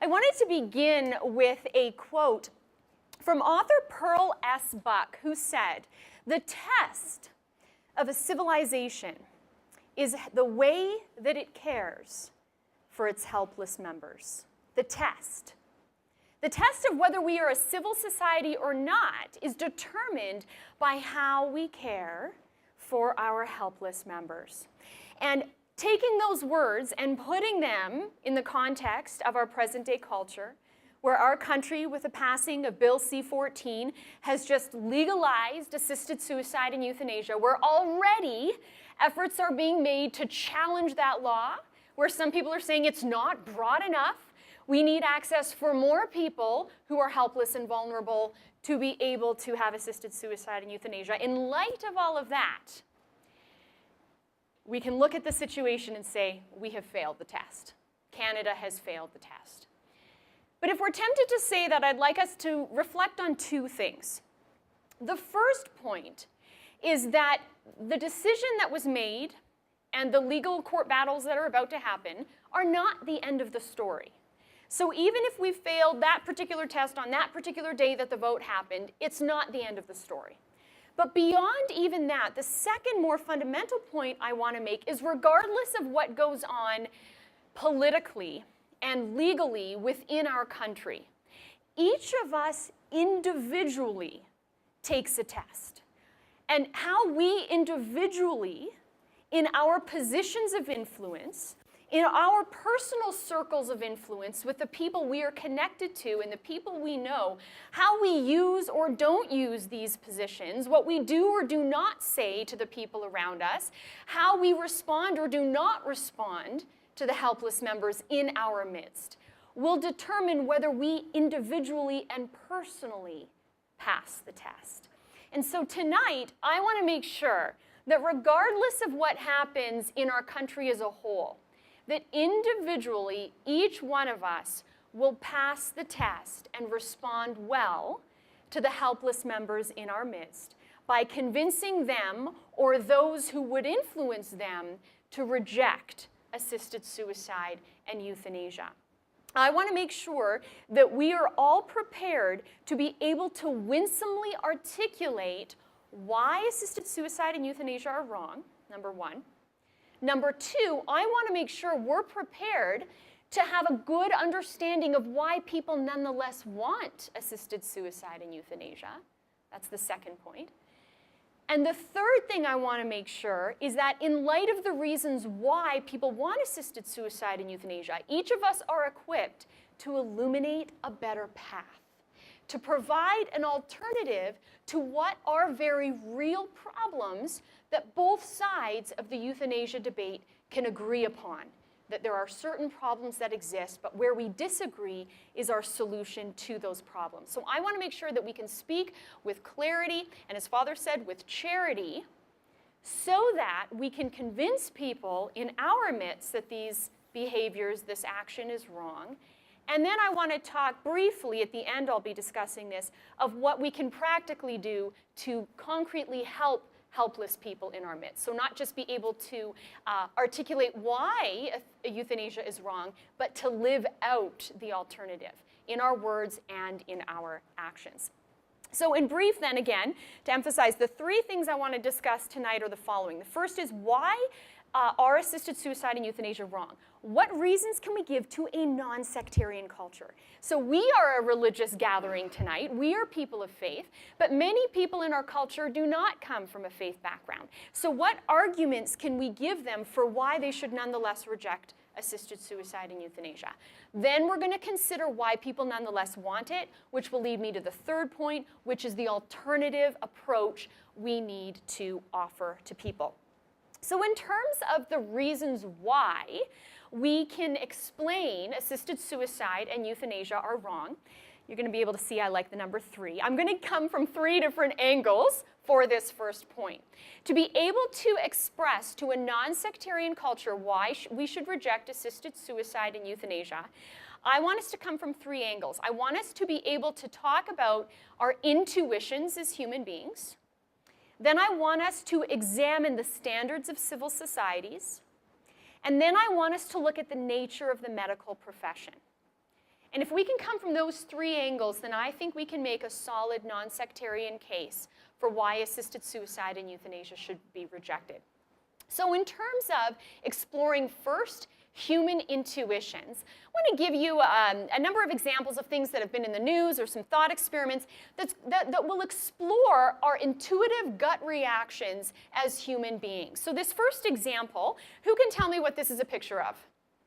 I wanted to begin with a quote from author Pearl S. Buck, who said, "The test of a civilization is the way that it cares for its helpless members." The test. The test of whether we are a civil society or not is determined by how we care for our helpless members. And taking those words and putting them in the context of our present-day culture, where our country, with the passing of Bill C-14, has just legalized assisted suicide and euthanasia, where already efforts are being made to challenge that law, where some people are saying it's not broad enough. We need access for more people who are helpless and vulnerable to be able to have assisted suicide and euthanasia. In light of all of that, we can look at the situation and say, we have failed the test. Canada has failed the test. But if we're tempted to say that, I'd like us to reflect on two things. The first point is that the decision that was made and the legal court battles that are about to happen are not the end of the story. So even if we failed that particular test on that particular day that the vote happened, it's not the end of the story. But beyond even that, the second more fundamental point I want to make is, regardless of what goes on politically and legally within our country, each of us individually takes a test. And how we individually, in our positions of influence, in our personal circles of influence with the people we are connected to and the people we know, how we use or don't use these positions, what we do or do not say to the people around us, how we respond or do not respond to the helpless members in our midst, will determine whether we individually and personally pass the test. And so tonight, I want to make sure that regardless of what happens in our country as a whole, that individually, each one of us will pass the test and respond well to the helpless members in our midst by convincing them or those who would influence them to reject assisted suicide and euthanasia. I want to make sure that we are all prepared to be able to winsomely articulate why assisted suicide and euthanasia are wrong, number one. Number two, I want to make sure we're prepared to have a good understanding of why people nonetheless want assisted suicide and euthanasia. That's the second point. And the third thing I want to make sure is that in light of the reasons why people want assisted suicide and euthanasia, each of us are equipped to illuminate a better path, to provide an alternative to what are very real problems that both sides of the euthanasia debate can agree upon. That there are certain problems that exist, but where we disagree is our solution to those problems. So I want to make sure that we can speak with clarity, and as Father said, with charity, so that we can convince people in our midst that these behaviors, this action is wrong. And then I want to talk briefly, at the end I'll be discussing this, of what we can practically do to concretely help helpless people in our midst. So not just be able to articulate why euthanasia is wrong, but to live out the alternative in our words and in our actions. So in brief then, again, to emphasize, the three things I want to discuss tonight are the following. The first is, why are assisted suicide and euthanasia wrong? What reasons can we give to a non-sectarian culture? So we are a religious gathering tonight. We are people of faith, but many people in our culture do not come from a faith background. So what arguments can we give them for why they should nonetheless reject assisted suicide and euthanasia? Then we're going to consider why people nonetheless want it, which will lead me to the third point, which is the alternative approach we need to offer to people. So in terms of the reasons why we can explain assisted suicide and euthanasia are wrong, you're going to be able to see I like the number 3. I'm going to come from 3 different angles for this first point. To be able to express to a non-sectarian culture why we should reject assisted suicide and euthanasia, I want us to come from 3 angles. I want us to be able to talk about our intuitions as human beings. Then I want us to examine the standards of civil societies. And then I want us to look at the nature of the medical profession. And if we can come from those three angles, then I think we can make a solid non-sectarian case for why assisted suicide and euthanasia should be rejected. So in terms of exploring first human intuitions, I want to give you a number of examples of things that have been in the news or some thought experiments that will explore our intuitive gut reactions as human beings. So this first example, who can tell me what this is a picture of?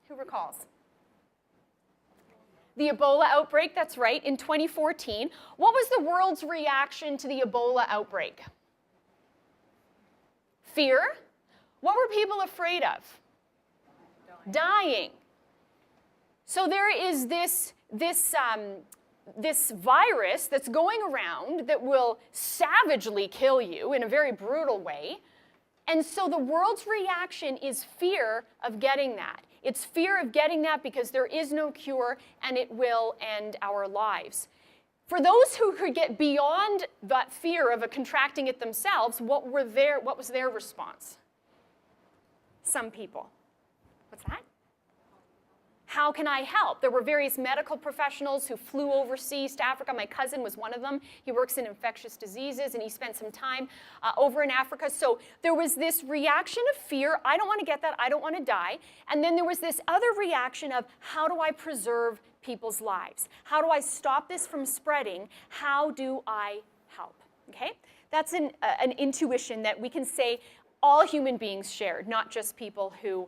Who recalls? The Ebola outbreak, that's right, in 2014. What was the world's reaction to the Ebola outbreak? Fear. What were people afraid of? Dying. So there is this virus that's going around that will savagely kill you in a very brutal way. And so the world's reaction is fear of getting that. It's fear of getting that because there is no cure and it will end our lives. For those who could get beyond that fear of contracting it themselves, what was their response? Some people. What's that? How can I help? There were various medical professionals who flew overseas to Africa. My cousin was one of them. He works in infectious diseases, and he spent some time over in Africa. So there was this reaction of fear. I don't want to get that. I don't want to die. And then there was this other reaction of, how do I preserve people's lives? How do I stop this from spreading? How do I help? Okay? That's an intuition that we can say all human beings shared, not just people who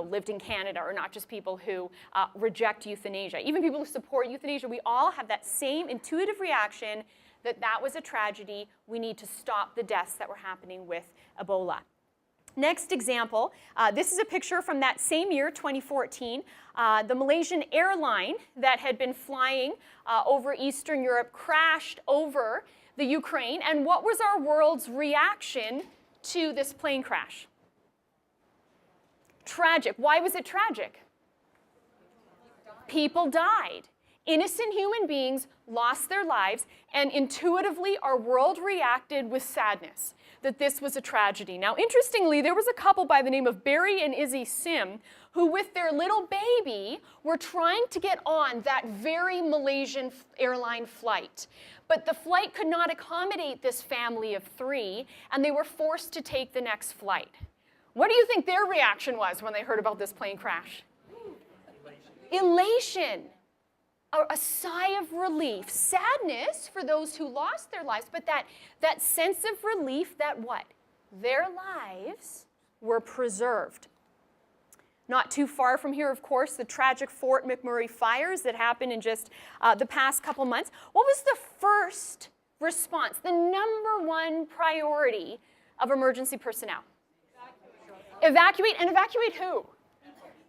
lived in Canada, or not just people who reject euthanasia. Even people who support euthanasia, we all have that same intuitive reaction that that was a tragedy. We need to stop the deaths that were happening with Ebola. Next example, this is a picture from that same year, 2014. The Malaysian airline that had been flying over Eastern Europe crashed over the Ukraine. And what was our world's reaction to this plane crash? Tragic. Why was it tragic? People died. Innocent human beings lost their lives, and intuitively our world reacted with sadness that this was a tragedy. Now, interestingly, there was a couple by the name of Barry and Izzy Sim who, with their little baby, were trying to get on that very Malaysian airline flight. But the flight could not accommodate this family of three, and they were forced to take the next flight. What do you think their reaction was when they heard about this plane crash? Elation. A sigh of relief. Sadness for those who lost their lives, but that sense of relief that what? Their lives were preserved. Not too far from here, of course, the tragic Fort McMurray fires that happened in just the past couple months. What was the first response, the number one priority of emergency personnel? Evacuate, and evacuate who?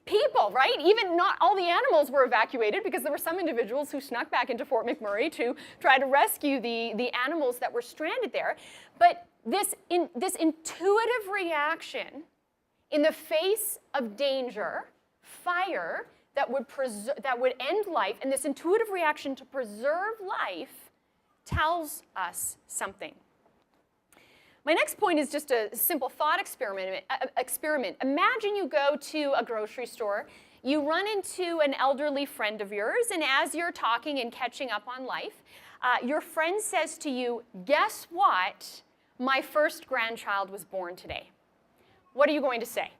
People, right? Even not all the animals were evacuated, because there were some individuals who snuck back into Fort McMurray to try to rescue the animals that were stranded there. But this intuitive reaction in the face of danger, fire that would end life, and this intuitive reaction to preserve life tells us something. My next point is just a simple thought experiment. Imagine you go to a grocery store, you run into an elderly friend of yours, and as you're talking and catching up on life, your friend says to you, "Guess what? My first grandchild was born today." What are you going to say?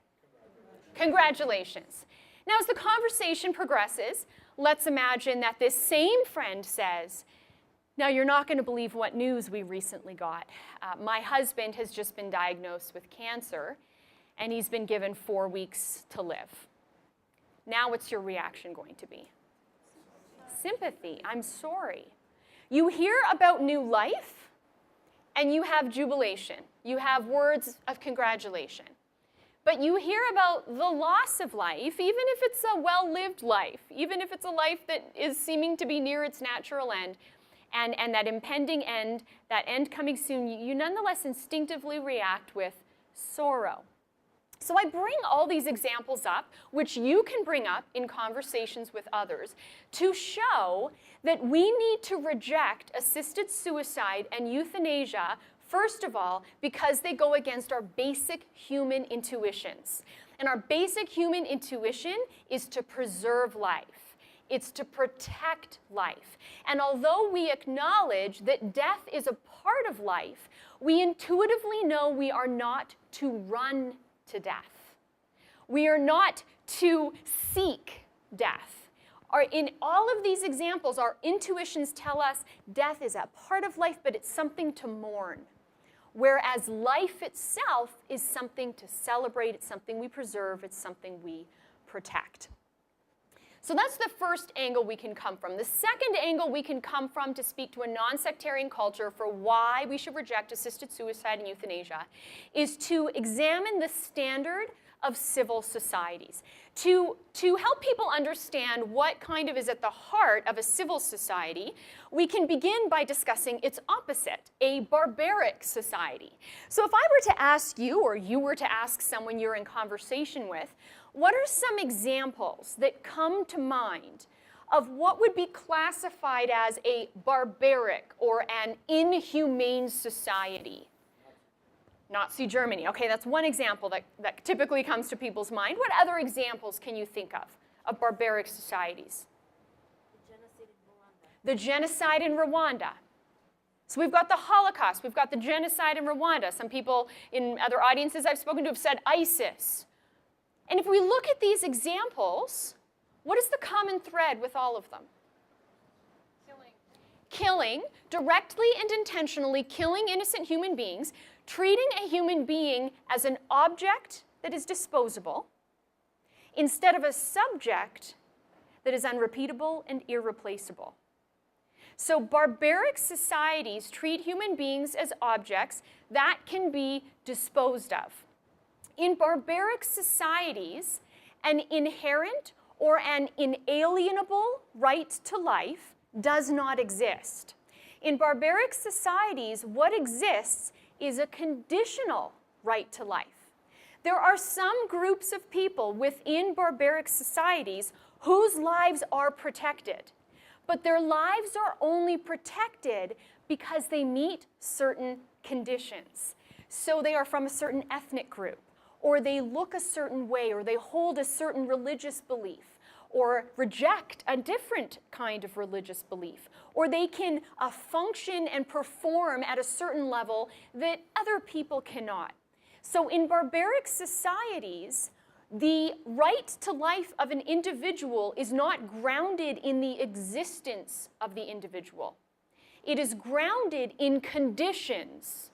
Congratulations. Now, as the conversation progresses, let's imagine that this same friend says, "Now, you're not going to believe what news we recently got. My husband has just been diagnosed with cancer, and he's been given 4 weeks to live." Now, what's your reaction going to be? Sympathy. I'm sorry. You hear about new life, and you have jubilation. You have words of congratulation. But you hear about the loss of life, even if it's a well-lived life, even if it's a life that is seeming to be near its natural end, and that impending end, that end coming soon, you nonetheless instinctively react with sorrow. So I bring all these examples up, which you can bring up in conversations with others, to show that we need to reject assisted suicide and euthanasia, first of all, because they go against our basic human intuitions. And our basic human intuition is to preserve life. It's to protect life. And although we acknowledge that death is a part of life, we intuitively know we are not to run to death. We are not to seek death. In all of these examples, our intuitions tell us death is a part of life, but it's something to mourn. Whereas life itself is something to celebrate, it's something we preserve, it's something we protect. So that's the first angle we can come from. The second angle we can come from to speak to a non-sectarian culture for why we should reject assisted suicide and euthanasia is to examine the standard of civil societies. To help people understand what kind of is at the heart of a civil society, we can begin by discussing its opposite, a barbaric society. So if I were to ask you, or you were to ask someone you're in conversation with, what are some examples that come to mind of what would be classified as a barbaric or an inhumane society? Nazi Germany. Okay, that's one example that typically comes to people's mind. What other examples can you think of barbaric societies? The genocide in Rwanda. So we've got the Holocaust, we've got the genocide in Rwanda. Some people in other audiences I've spoken to have said ISIS. And if we look at these examples, what is the common thread with all of them? Killing, directly and intentionally killing innocent human beings, treating a human being as an object that is disposable instead of a subject that is unrepeatable and irreplaceable. So barbaric societies treat human beings as objects that can be disposed of. In barbaric societies, an inherent or an inalienable right to life does not exist. In barbaric societies, what exists is a conditional right to life. There are some groups of people within barbaric societies whose lives are protected, but their lives are only protected because they meet certain conditions. So they are from a certain ethnic group, or they look a certain way, or they hold a certain religious belief, or reject a different kind of religious belief, or they can function and perform at a certain level that other people cannot. So in barbaric societies, the right to life of an individual is not grounded in the existence of the individual. It is grounded in conditions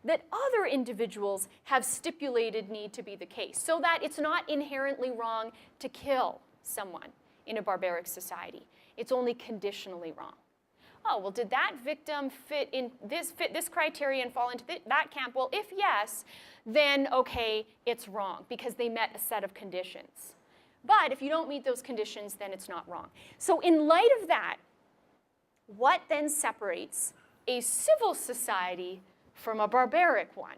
that other individuals have stipulated need to be the case, so that it's not inherently wrong to kill someone in a barbaric society. It's only conditionally wrong. Oh, well, did that victim fit this criteria and fall into that camp? Well, if yes, then okay, it's wrong because they met a set of conditions. But if you don't meet those conditions, then it's not wrong. So in light of that, what then separates a civil society from a barbaric one?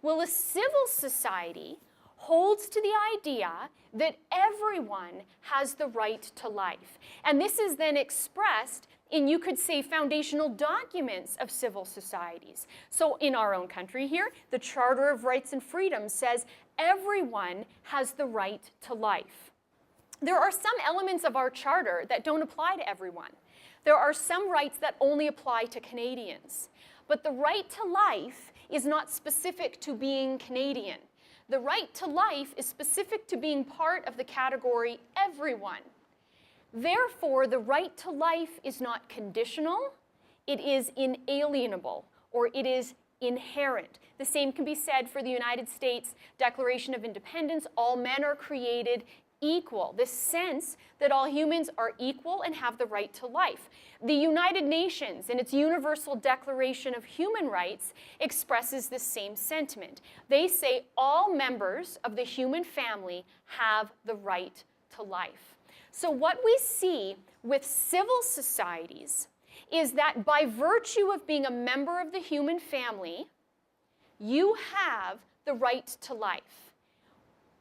Well, a civil society holds to the idea that everyone has the right to life. And this is then expressed in, you could say, foundational documents of civil societies. So in our own country here, the Charter of Rights and Freedoms says everyone has the right to life. There are some elements of our charter that don't apply to everyone. There are some rights that only apply to Canadians. But the right to life is not specific to being Canadian. The right to life is specific to being part of the category everyone. Therefore, the right to life is not conditional, it is inalienable, or it is inherent. The same can be said for the United States Declaration of Independence. All men are created equal. This sense that all humans are equal and have the right to life. The United Nations, in its Universal Declaration of Human Rights, expresses the same sentiment. They say all members of the human family have the right to life. So what we see with civil societies is that by virtue of being a member of the human family, you have the right to life.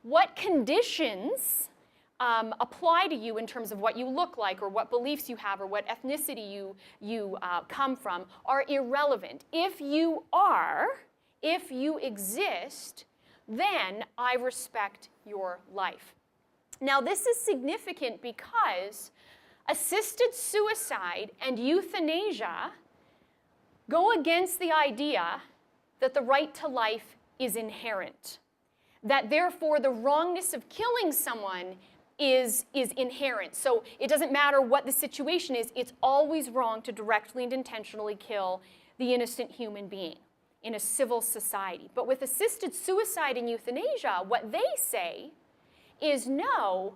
What conditions apply to you in terms of what you look like or what beliefs you have or what ethnicity you come from are irrelevant. If you exist, then I respect your life. Now, this is significant because assisted suicide and euthanasia go against the idea that the right to life is inherent, that therefore the wrongness of killing someone is inherent. So it doesn't matter what the situation is, it's always wrong to directly and intentionally kill the innocent human being in a civil society. But with assisted suicide and euthanasia, what they say is no,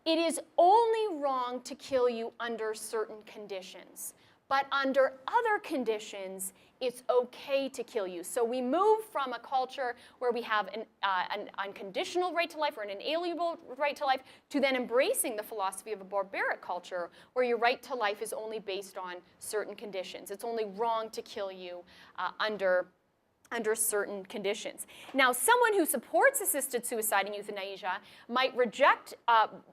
it is only wrong to kill you under certain conditions. But under other conditions, it's okay to kill you. So we move from a culture where we have an unconditional right to life or an inalienable right to life to then embracing the philosophy of a barbaric culture where your right to life is only based on certain conditions. It's only wrong to kill you under certain conditions. Now, someone who supports assisted suicide and euthanasia might reject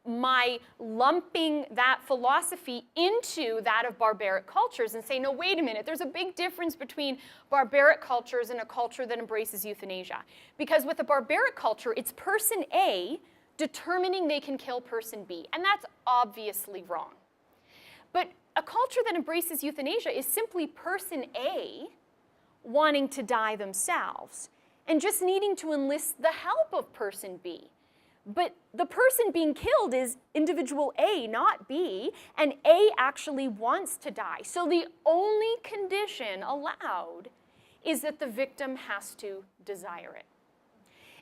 my lumping that philosophy into that of barbaric cultures and say, no, wait a minute, there's a big difference between barbaric cultures and a culture that embraces euthanasia. Because with a barbaric culture, it's person A determining they can kill person B, and that's obviously wrong. But a culture that embraces euthanasia is simply person A wanting to die themselves and just needing to enlist the help of person B. But the person being killed is individual A, not B, and A actually wants to die. So the only condition allowed is that the victim has to desire it.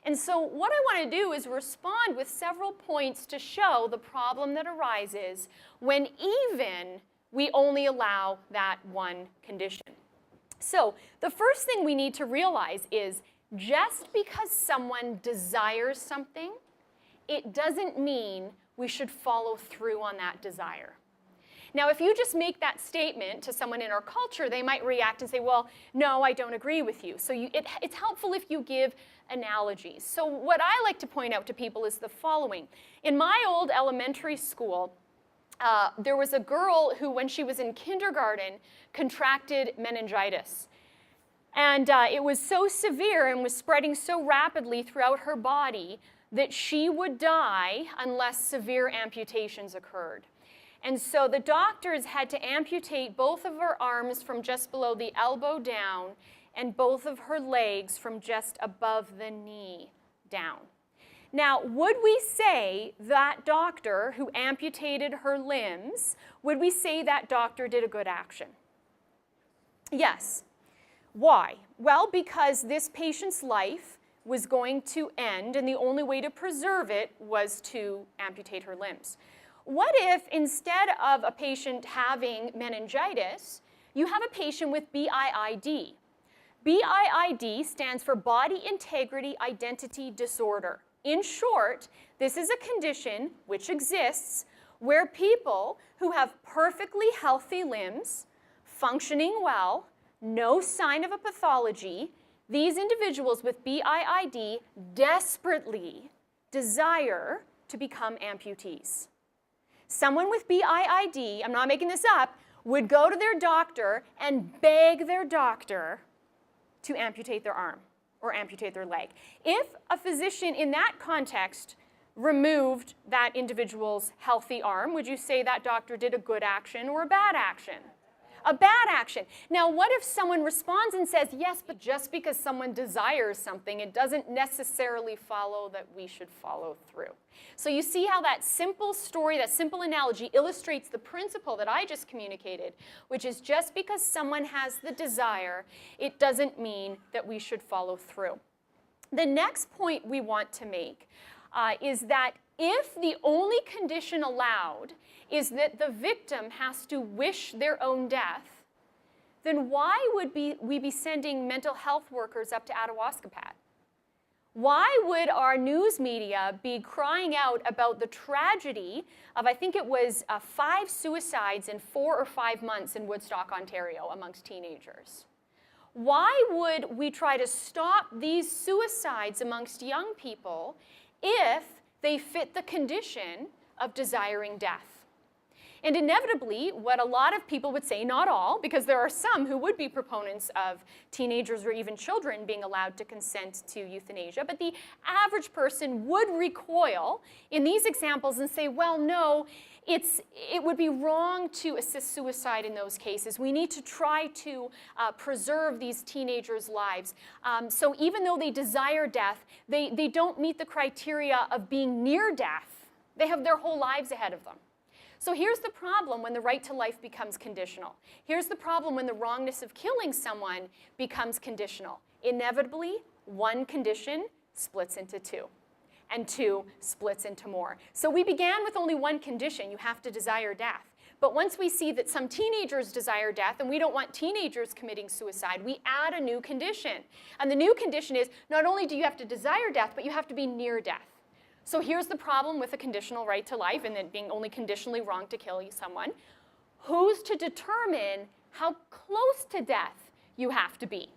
And so what I want to do is respond with several points to show the problem that arises when even we only allow that one condition. So the first thing we need to realize is just because someone desires something, it doesn't mean we should follow through on that desire. Now, if you just make that statement to someone in our culture, they might react and say, well, no, I don't agree with you. So it's helpful if you give analogies. So what I like to point out to people is the following. In my old elementary school, there was a girl who, when she was in kindergarten, contracted meningitis. And it was so severe and was spreading so rapidly throughout her body that she would die unless severe amputations occurred. And so the doctors had to amputate both of her arms from just below the elbow down and both of her legs from just above the knee down. Now, would we say that doctor who amputated her limbs, would we say that doctor did a good action? Yes. Why? Well, because this patient's life was going to end, and the only way to preserve it was to amputate her limbs. What if instead of a patient having meningitis, you have a patient with BIID? BIID stands for Body Integrity Identity Disorder. In short, this is a condition which exists where people who have perfectly healthy limbs, functioning well, no sign of a pathology, these individuals with BIID desperately desire to become amputees. Someone with BIID, I'm not making this up, would go to their doctor and beg their doctor to amputate their arm or amputate their leg. If a physician in that context removed that individual's healthy arm, would you say that doctor did a good action or a bad action? A bad action. Now, what if someone responds and says, yes, but just because someone desires something, it doesn't necessarily follow that we should follow through. So you see how that simple story, that simple analogy illustrates the principle that I just communicated, which is just because someone has the desire, it doesn't mean that we should follow through. The next point we want to make is that if the only condition allowed is that the victim has to wish their own death, then why would we be sending mental health workers up to Atawaskapat? Why would our news media be crying out about the tragedy of, I think it was 5 suicides in 4 or 5 months in Woodstock, Ontario, amongst teenagers? Why would we try to stop these suicides amongst young people if they fit the condition of desiring death? And inevitably, what a lot of people would say, not all, because there are some who would be proponents of teenagers or even children being allowed to consent to euthanasia, but the average person would recoil in these examples and say, well, no, it would be wrong to assist suicide in those cases. We need to try to preserve these teenagers' lives. So even though they desire death, they don't meet the criteria of being near death. They have their whole lives ahead of them. So here's the problem when the right to life becomes conditional. Here's the problem when the wrongness of killing someone becomes conditional. Inevitably, one condition splits into two, and two splits into more. So we began with only one condition: you have to desire death. But once we see that some teenagers desire death and we don't want teenagers committing suicide, we add a new condition. And the new condition is not only do you have to desire death, but you have to be near death. So here's the problem with a conditional right to life and it being only conditionally wrong to kill someone. Who's to determine how close to death you have to be?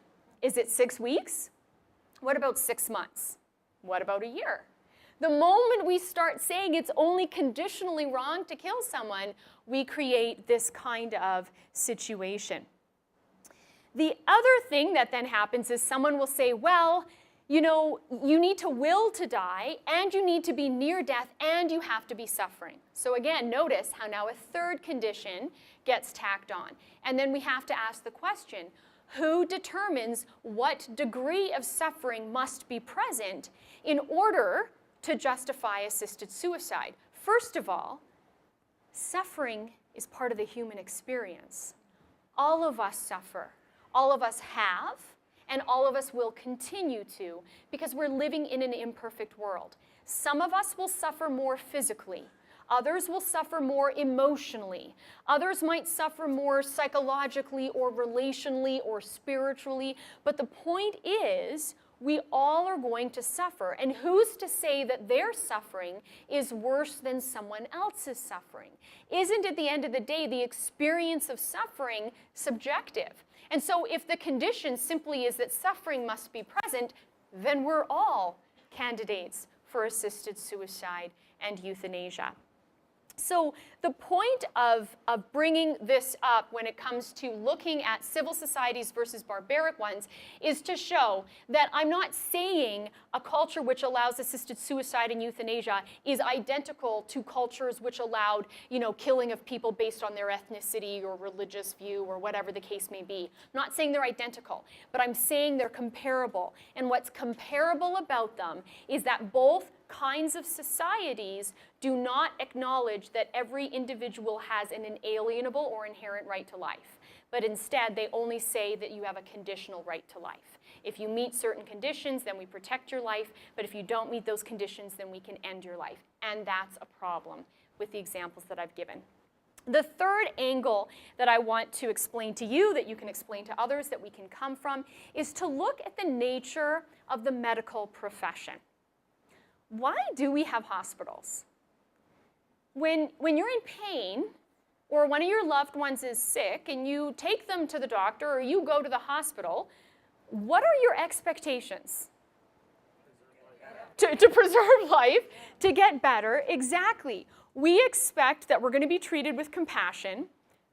Is it 6 weeks? What about 6 months? What about a year? The moment we start saying it's only conditionally wrong to kill someone, we create this kind of situation. The other thing that then happens is someone will say, well, you know, you need to will to die, and you need to be near death, and you have to be suffering. So again, notice how now a third condition gets tacked on. And then we have to ask the question, who determines what degree of suffering must be present in order to justify assisted suicide? First of all, suffering is part of the human experience. All of us suffer. All of us have, and all of us will continue to, because we're living in an imperfect world. Some of us will suffer more physically. Others will suffer more emotionally. Others might suffer more psychologically or relationally or spiritually. But the point is, we all are going to suffer. And who's to say that their suffering is worse than someone else's suffering? Isn't, at the end of the day, the experience of suffering subjective? And so if the condition simply is that suffering must be present, then we're all candidates for assisted suicide and euthanasia. So the point of bringing this up when it comes to looking at civil societies versus barbaric ones is to show that I'm not saying a culture which allows assisted suicide and euthanasia is identical to cultures which allowed, you know, killing of people based on their ethnicity or religious view or whatever the case may be. I'm not saying they're identical, but I'm saying they're comparable. And what's comparable about them is that both kinds of societies do not acknowledge that every individual has an inalienable or inherent right to life, but instead they only say that you have a conditional right to life. If you meet certain conditions, then we protect your life, but if you don't meet those conditions, then we can end your life. And that's a problem with the examples that I've given. The third angle that I want to explain to you, that you can explain to others, that we can come from, is to look at the nature of the medical profession. Why do we have hospitals? When you're in pain, or one of your loved ones is sick, and you take them to the doctor, or you go to the hospital, what are your expectations? To preserve life, to get better, exactly. We expect that we're going to be treated with compassion,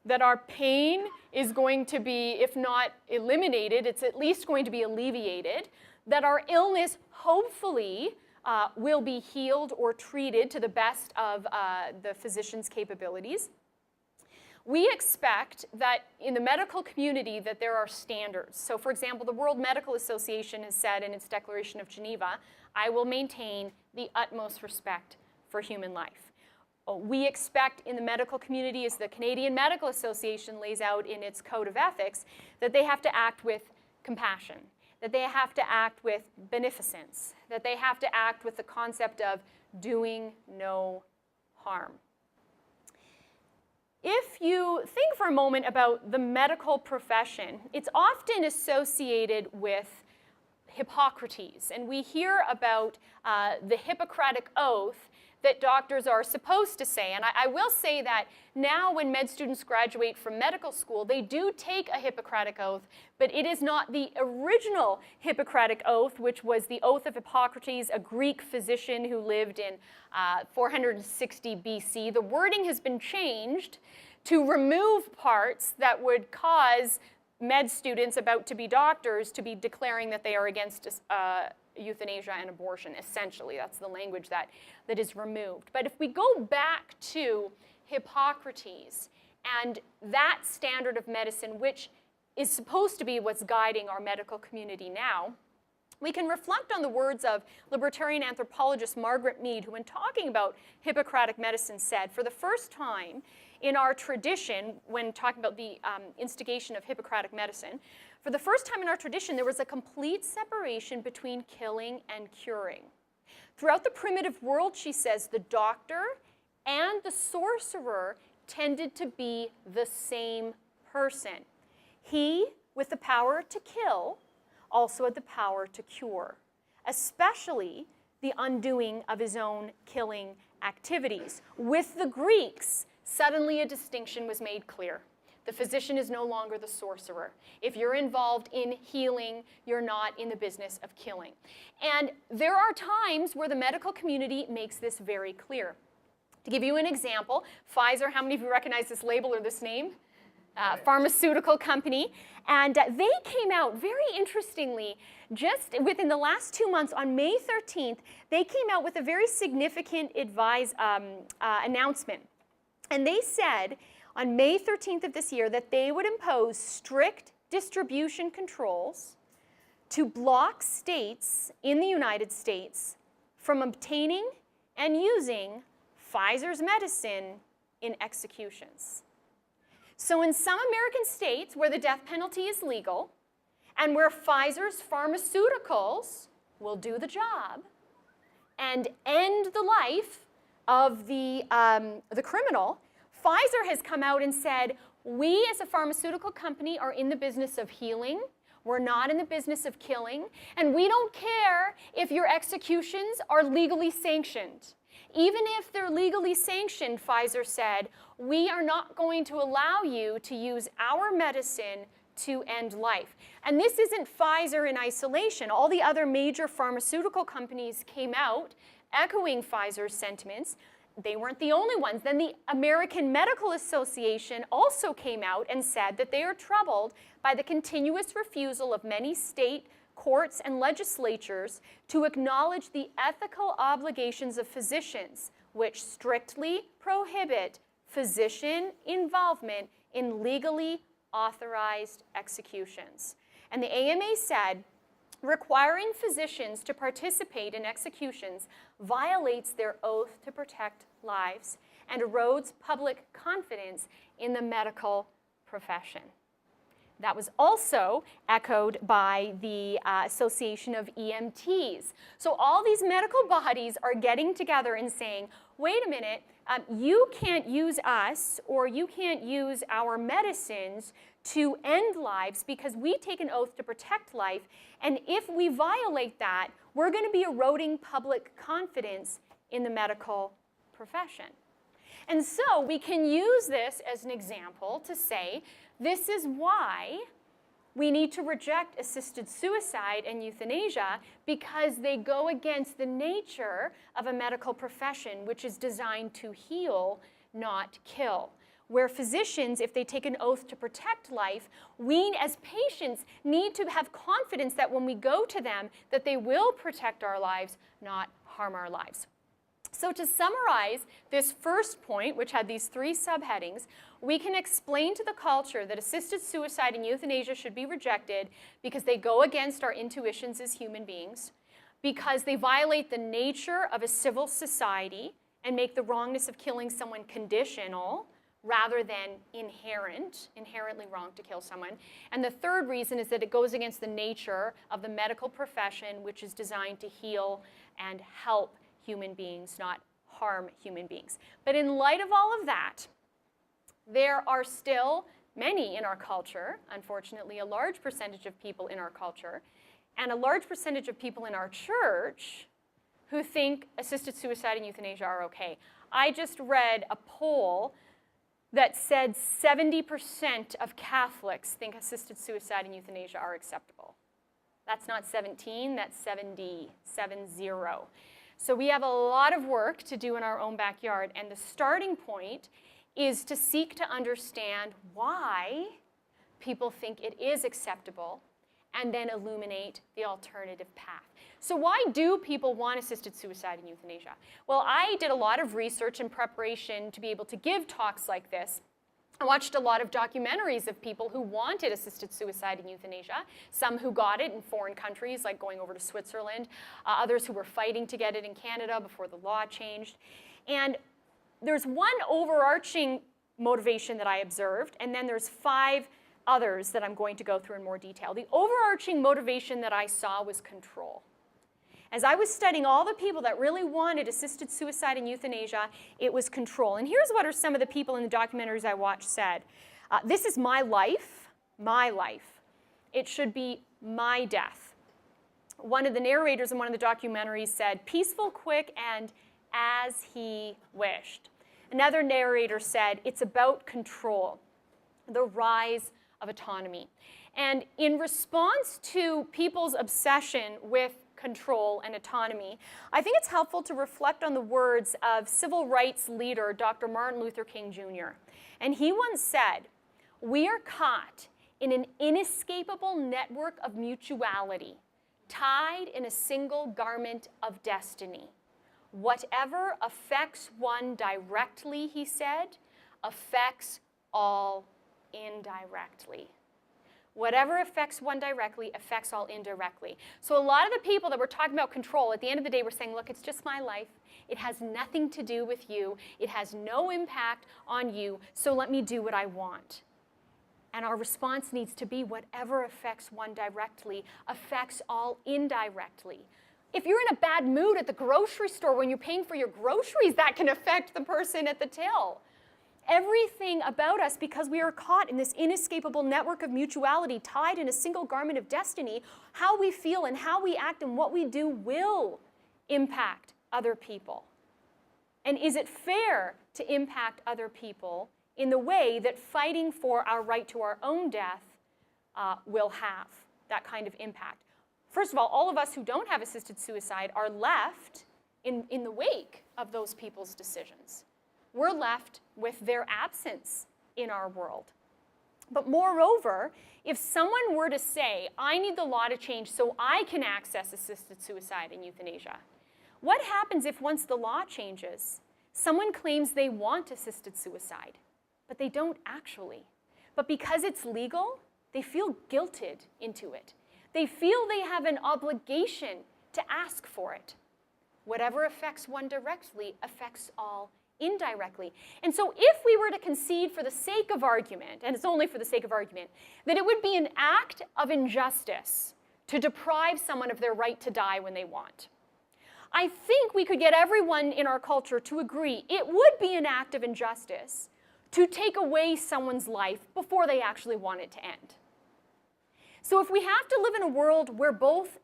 that our pain is going to be, if not eliminated, it's at least going to be alleviated, that our illness, hopefully, will be healed or treated to the best of the physician's capabilities. We expect that in the medical community that there are standards. So for example, the World Medical Association has said in its Declaration of Geneva, I will maintain the utmost respect for human life. We expect in the medical community, as the Canadian Medical Association lays out in its Code of Ethics, that they have to act with compassion, that they have to act with beneficence, that they have to act with the concept of doing no harm. If you think for a moment about the medical profession, it's often associated with Hippocrates. And we hear about the Hippocratic oath that doctors are supposed to say. And I will say that now when med students graduate from medical school, they do take a Hippocratic oath, but it is not the original Hippocratic oath, which was the oath of Hippocrates, a Greek physician who lived in 460 BC. The wording has been changed to remove parts that would cause med students about to be doctors to be declaring that they are against euthanasia and abortion, essentially. That's the language that is removed. But if we go back to Hippocrates and that standard of medicine, which is supposed to be what's guiding our medical community now, we can reflect on the words of libertarian anthropologist Margaret Mead, who, when talking about Hippocratic medicine, said, for the first time in our tradition, when talking about the instigation of Hippocratic medicine, for the first time in our tradition, there was a complete separation between killing and curing. Throughout the primitive world, she says, the doctor and the sorcerer tended to be the same person. He, with the power to kill, also had the power to cure, especially the undoing of his own killing activities. With the Greeks, suddenly a distinction was made clear. The physician is no longer the sorcerer. If you're involved in healing, you're not in the business of killing. And there are times where the medical community makes this very clear. To give you an example, Pfizer, how many of you recognize this label or this name? Pharmaceutical company. And they came out, very interestingly, just within the last 2 months, on May 13th, they came out with a very significant announcement. And they said on May 13th of this year that they would impose strict distribution controls to block states in the United States from obtaining and using Pfizer's medicine in executions. So in some American states where the death penalty is legal and where Pfizer's pharmaceuticals will do the job and end the life of the criminal, Pfizer has come out and said, we as a pharmaceutical company are in the business of healing. We're not in the business of killing. And we don't care if your executions are legally sanctioned. Even if they're legally sanctioned, Pfizer said, we are not going to allow you to use our medicine to end life. And this isn't Pfizer in isolation. All the other major pharmaceutical companies came out echoing Pfizer's sentiments. They weren't the only ones. Then the American Medical Association also came out and said that they are troubled by the continuous refusal of many state courts and legislatures to acknowledge the ethical obligations of physicians, which strictly prohibit physician involvement in legally authorized executions. And the AMA said, requiring physicians to participate in executions violates their oath to protect lives and erodes public confidence in the medical profession. That was also echoed by the Association of EMTs. So all these medical bodies are getting together and saying, wait a minute, you can't use us or you can't use our medicines to end lives because we take an oath to protect life. And if we violate that, we're going to be eroding public confidence in the medical profession. And so we can use this as an example to say, this is why we need to reject assisted suicide and euthanasia, because they go against the nature of a medical profession, which is designed to heal, not kill. Where physicians, if they take an oath to protect life, we as patients need to have confidence that when we go to them, that they will protect our lives, not harm our lives. So to summarize this first point, which had these 3 subheadings, we can explain to the culture that assisted suicide and euthanasia should be rejected because they go against our intuitions as human beings, because they violate the nature of a civil society and make the wrongness of killing someone conditional rather than inherently wrong to kill someone. And the third reason is that it goes against the nature of the medical profession, which is designed to heal and help human beings, not harm human beings. But in light of all of that, there are still many in our culture, unfortunately a large percentage of people in our culture, and a large percentage of people in our church who think assisted suicide and euthanasia are okay. I just read a poll that said 70% of Catholics think assisted suicide and euthanasia are acceptable. That's not 17, that's 70, 70. So we have a lot of work to do in our own backyard, and the starting point is to seek to understand why people think it is acceptable and then illuminate the alternative path. So why do people want assisted suicide and euthanasia? Well, I did a lot of research in preparation to be able to give talks like this. I watched a lot of documentaries of people who wanted assisted suicide and euthanasia, some who got it in foreign countries, like going over to Switzerland, others who were fighting to get it in Canada before the law changed. And there's one overarching motivation that I observed, and then there's 5 others that I'm going to go through in more detail. The overarching motivation that I saw was control. As I was studying all the people that really wanted assisted suicide and euthanasia, it was control. And here's what are some of the people in the documentaries I watched said. This is my life, my life. It should be my death. One of the narrators in one of the documentaries said, peaceful, quick, and as he wished. Another narrator said, it's about control, the rise of autonomy. And in response to people's obsession with control and autonomy, I think it's helpful to reflect on the words of civil rights leader Dr. Martin Luther King Jr. And he once said, we are caught in an inescapable network of mutuality, tied in a single garment of destiny. Whatever affects one directly, he said, affects all indirectly. Whatever affects one directly affects all indirectly. So a lot of the people that were talking about control, at the end of the day, were saying, look, it's just my life. It has nothing to do with you. It has no impact on you, so let me do what I want. And our response needs to be whatever affects one directly affects all indirectly. If you're in a bad mood at the grocery store when you're paying for your groceries, that can affect the person at the till. Everything about us, because we are caught in this inescapable network of mutuality, tied in a single garment of destiny, how we feel and how we act and what we do will impact other people. And is it fair to impact other people in the way that fighting for our right to our own death will have that kind of impact? First of all of us who don't have assisted suicide are left in the wake of those people's decisions. We're left with their absence in our world. But moreover, if someone were to say, I need the law to change so I can access assisted suicide and euthanasia, what happens if once the law changes, someone claims they want assisted suicide, but they don't actually? But because it's legal, they feel guilted into it. They feel they have an obligation to ask for it. Whatever affects one directly affects all indirectly. And so if we were to concede for the sake of argument, and it's only for the sake of argument, that it would be an act of injustice to deprive someone of their right to die when they want, I think we could get everyone in our culture to agree it would be an act of injustice to take away someone's life before they actually want it to end. So if we have to live in a world where both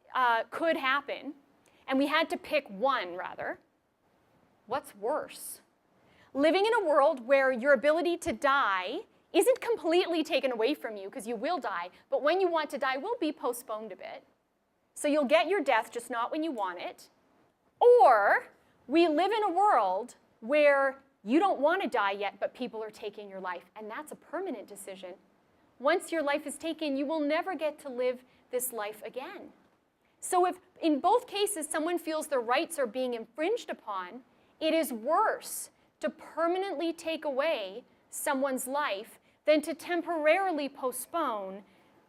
could happen, and we had to pick one rather, what's worse? Living in a world where your ability to die isn't completely taken away from you, because you will die, but when you want to die will be postponed a bit. So you'll get your death, just not when you want it. Or we live in a world where you don't want to die yet, but people are taking your life, and that's a permanent decision. Once your life is taken, you will never get to live this life again. So if in both cases someone feels their rights are being infringed upon, it is worse to permanently take away someone's life than to temporarily postpone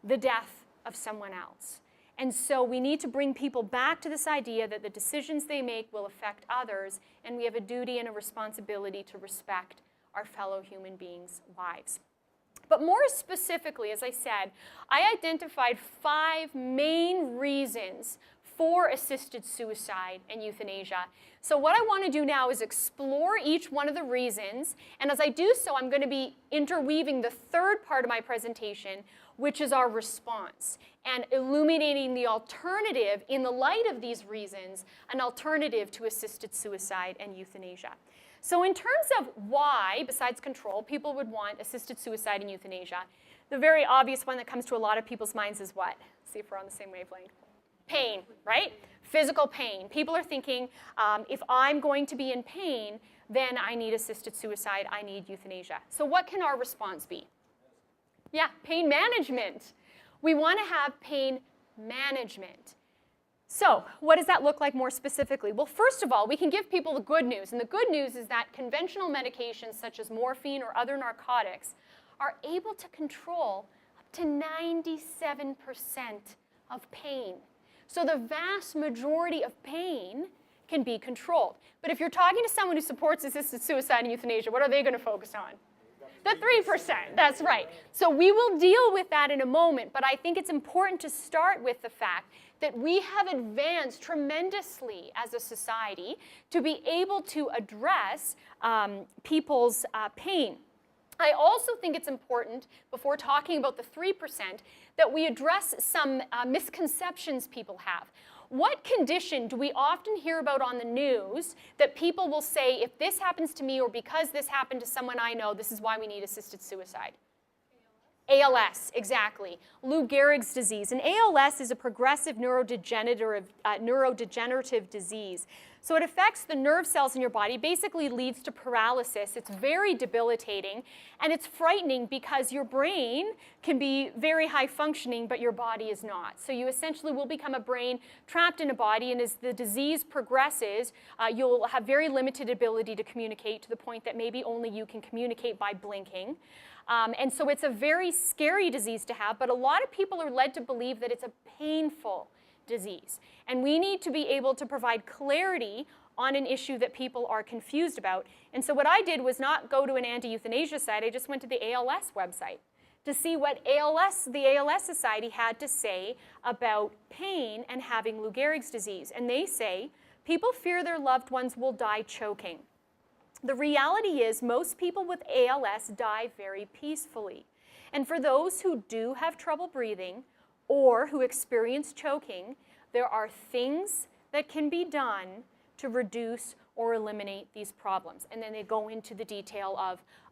the death of someone else. And so we need to bring people back to this idea that the decisions they make will affect others, and we have a duty and a responsibility to respect our fellow human beings' lives. But more specifically, as I said, I identified 5 main reasons for assisted suicide and euthanasia So what I want to do now is explore each one of the reasons, and as I do so, I'm going to be interweaving the third part of my presentation, which is our response, and illuminating the alternative in the light of these reasons, an alternative to assisted suicide and euthanasia. So in terms of why, besides control, people would want assisted suicide and euthanasia, the very obvious one that comes to a lot of people's minds is what? See if we're on the same wavelength. Pain, right? Physical pain. People are thinking, if I'm going to be in pain, then I need assisted suicide, I need euthanasia. So what can our response be? Yeah, pain management. We want to have pain management. So what does that look like more specifically? Well, first of all, we can give people the good news. And the good news is that conventional medications such as morphine or other narcotics are able to control up to 97% of pain. So the vast majority of pain can be controlled. But if you're talking to someone who supports assisted suicide and euthanasia, what are they going to focus on? The 3%, that's right. So we will deal with that in a moment, but I think it's important to start with the fact that we have advanced tremendously as a society to be able to address people's pain. I also think it's important, before talking about the 3%, that we address some misconceptions people have. What condition do we often hear about on the news that people will say, if this happens to me or because this happened to someone I know, this is why we need assisted suicide? ALS, exactly. Lou Gehrig's disease. And ALS is a progressive neurodegenerative disease. So it affects the nerve cells in your body, basically leads to paralysis. It's very debilitating, and it's frightening because your brain can be very high functioning, but your body is not. So you essentially will become a brain trapped in a body, and as the disease progresses, you'll have very limited ability to communicate, to the point that maybe only you can communicate by blinking. And so it's a very scary disease to have, but a lot of people are led to believe that it's a painful disease. And we need to be able to provide clarity on an issue that people are confused about. And so what I did was not go to an anti-euthanasia site, I just went to the ALS website to see what the ALS Society had to say about pain and having Lou Gehrig's disease. And they say, people fear their loved ones will die choking. The reality is most people with ALS die very peacefully. And for those who do have trouble breathing or who experience choking, there are things that can be done to reduce or eliminate these problems. And then they go into the detail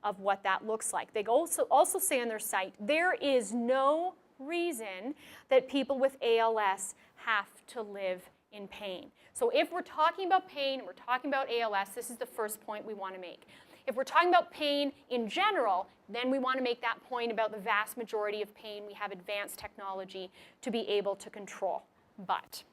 of what that looks like. They also say on their site, there is no reason that people with ALS have to live in pain. So if we're talking about pain and we're talking about ALS, this is the first point we want to make. If we're talking about pain in general, then we want to make that point about the vast majority of pain we have advanced technology to be able to control. But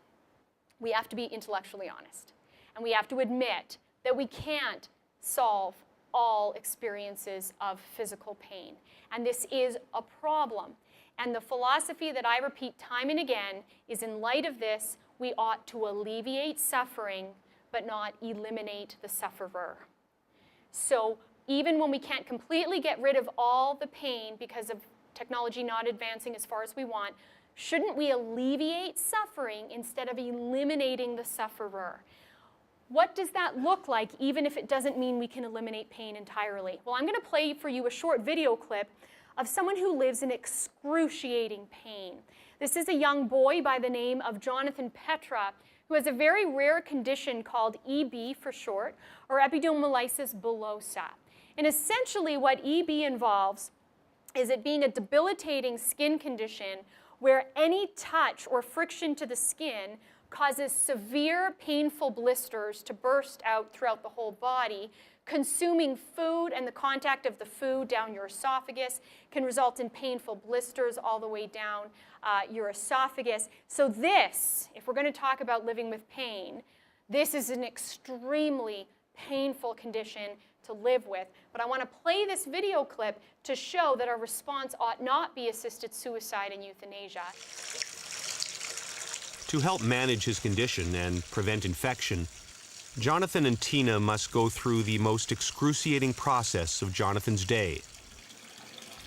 we have to be intellectually honest. And we have to admit that we can't solve all experiences of physical pain. And this is a problem. And the philosophy that I repeat time and again is, in light of this, we ought to alleviate suffering, but not eliminate the sufferer. So even when we can't completely get rid of all the pain because of technology not advancing as far as we want, shouldn't we alleviate suffering instead of eliminating the sufferer? What does that look like, even if it doesn't mean we can eliminate pain entirely? Well, I'm going to play for you a short video clip of someone who lives in excruciating pain. This is a young boy by the name of Jonathan Petra, who has a very rare condition called EB for short, or epidermolysis bullosa. And essentially what EB involves is it being a debilitating skin condition where any touch or friction to the skin causes severe painful blisters to burst out throughout the whole body. Consuming food and the contact of the food down your esophagus can result in painful blisters all the way down your esophagus. So this, if we're going to talk about living with pain, this is an extremely painful condition to live with. But I want to play this video clip to show that our response ought not be assisted suicide and euthanasia. To help manage his condition and prevent infection, Jonathan and Tina must go through the most excruciating process of Jonathan's day,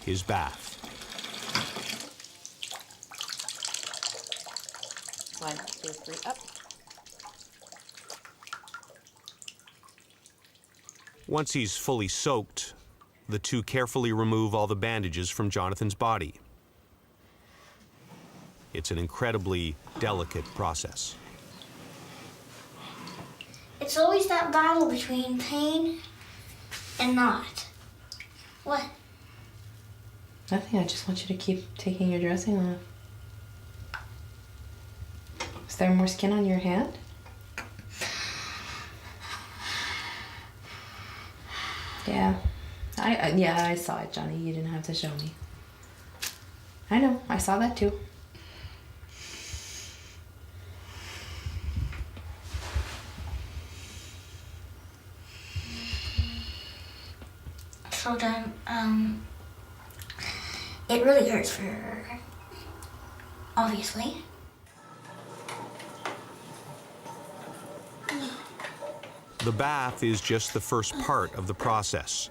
his bath. 1, 2, 3, up. Once he's fully soaked, the two carefully remove all the bandages from Jonathan's body. It's an incredibly delicate process. It's always that battle between pain and not. What? Nothing, I just want you to keep taking your dressing off. Is there more skin on your hand? Yeah. I saw it, Johnny. You didn't have to show me. I know, I saw that too. So then, it really hurts for her, obviously. The bath is just the first part of the process.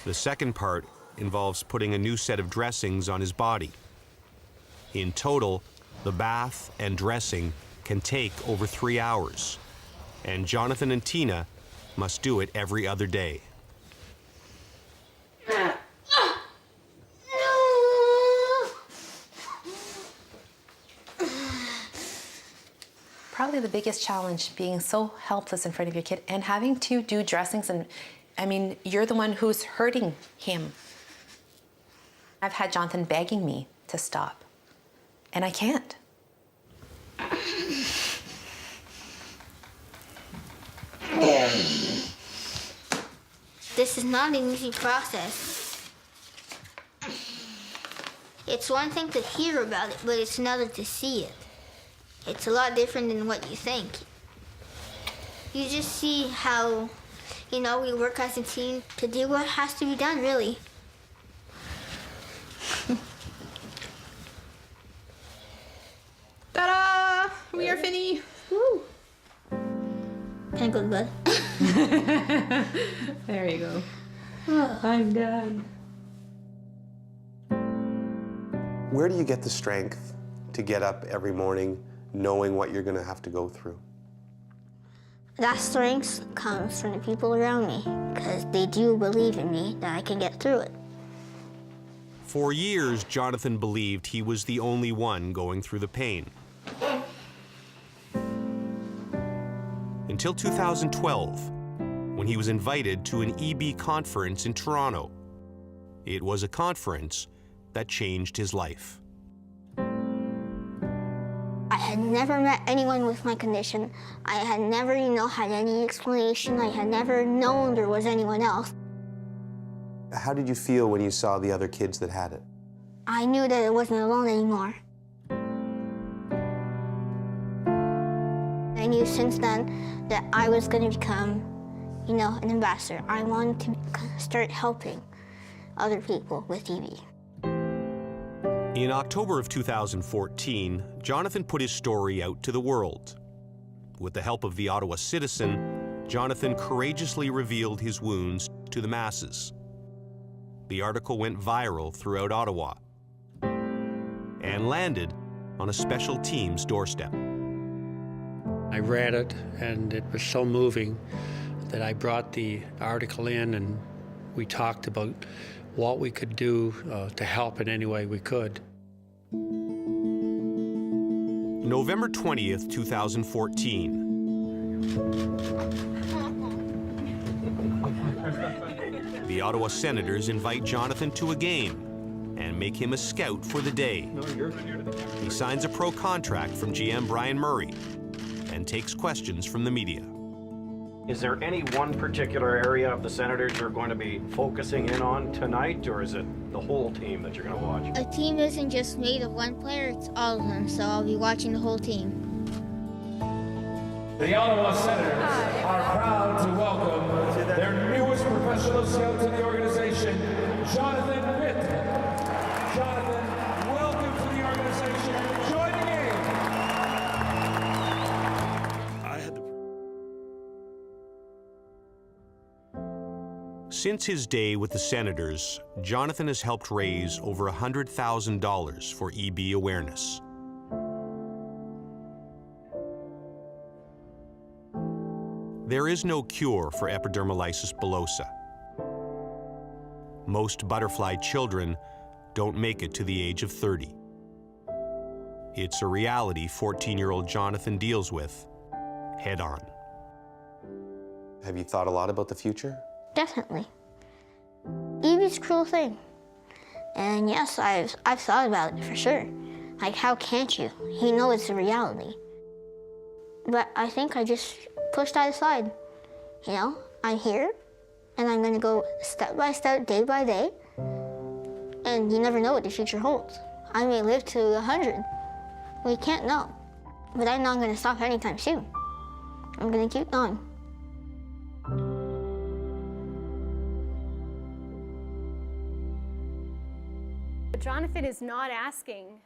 The second part involves putting a new set of dressings on his body. In total, the bath and dressing can take over 3 hours, and Jonathan and Tina must do it every other day. Probably the biggest challenge, being so helpless in front of your kid and having to do dressings, and I mean, you're the one who's hurting him. I've had Jonathan begging me to stop, and I can't. This is not an easy process. It's one thing to hear about it, but it's another to see it. It's a lot different than what you think. You just see how, we work as a team to do what has to be done, really. Ta-da! We are finished. Woo! Can I go to bed? There you go. I'm done. Where do you get the strength to get up every morning knowing what you're going to have to go through? That strength comes from the people around me, because they do believe in me that I can get through it. For years, Jonathan believed he was the only one going through the pain. Until 2012, when he was invited to an EB conference in Toronto. It was a conference that changed his life. I had never met anyone with my condition. I had never, had any explanation. I had never known there was anyone else. How did you feel when you saw the other kids that had it? I knew that I wasn't alone anymore. I knew since then that I was going to become, an ambassador. I wanted to start helping other people with EB. In October of 2014, Jonathan put his story out to the world. With the help of the Ottawa Citizen, Jonathan courageously revealed his wounds to the masses. The article went viral throughout Ottawa and landed on a special team's doorstep. I read it, and it was so moving that I brought the article in, and we talked about what we could do to help in any way we could. November 20th, 2014. The Ottawa Senators invite Jonathan to a game and make him a scout for the day. He signs a pro contract from GM Brian Murray and takes questions from the media. Is there any one particular area of the Senators you're going to be focusing in on tonight, or is it the whole team that you're going to watch? A team isn't just made of one player, it's all of them, so I'll be watching the whole team. The Ottawa Senators are proud to welcome their newest professional scout to the organization, Jonathan Pitt. Jonathan, welcome to the organization. Enjoy the game. Since his day with the Senators, Jonathan has helped raise over $100,000 for EB awareness. There is no cure for epidermolysis bullosa. Most butterfly children don't make it to the age of 30. It's a reality 14-year-old Jonathan deals with head on. Have you thought a lot about the future? Definitely. EB's a cruel thing. And yes, I've thought about it for sure. Like, how can't you? You know it's a reality. But I think I just pushed that aside. You know, I'm here, and I'm gonna go step by step, day by day, and you never know what the future holds. I may live to 100. We can't know. But I'm not gonna stop anytime soon. I'm gonna keep going. Jonathan is not asking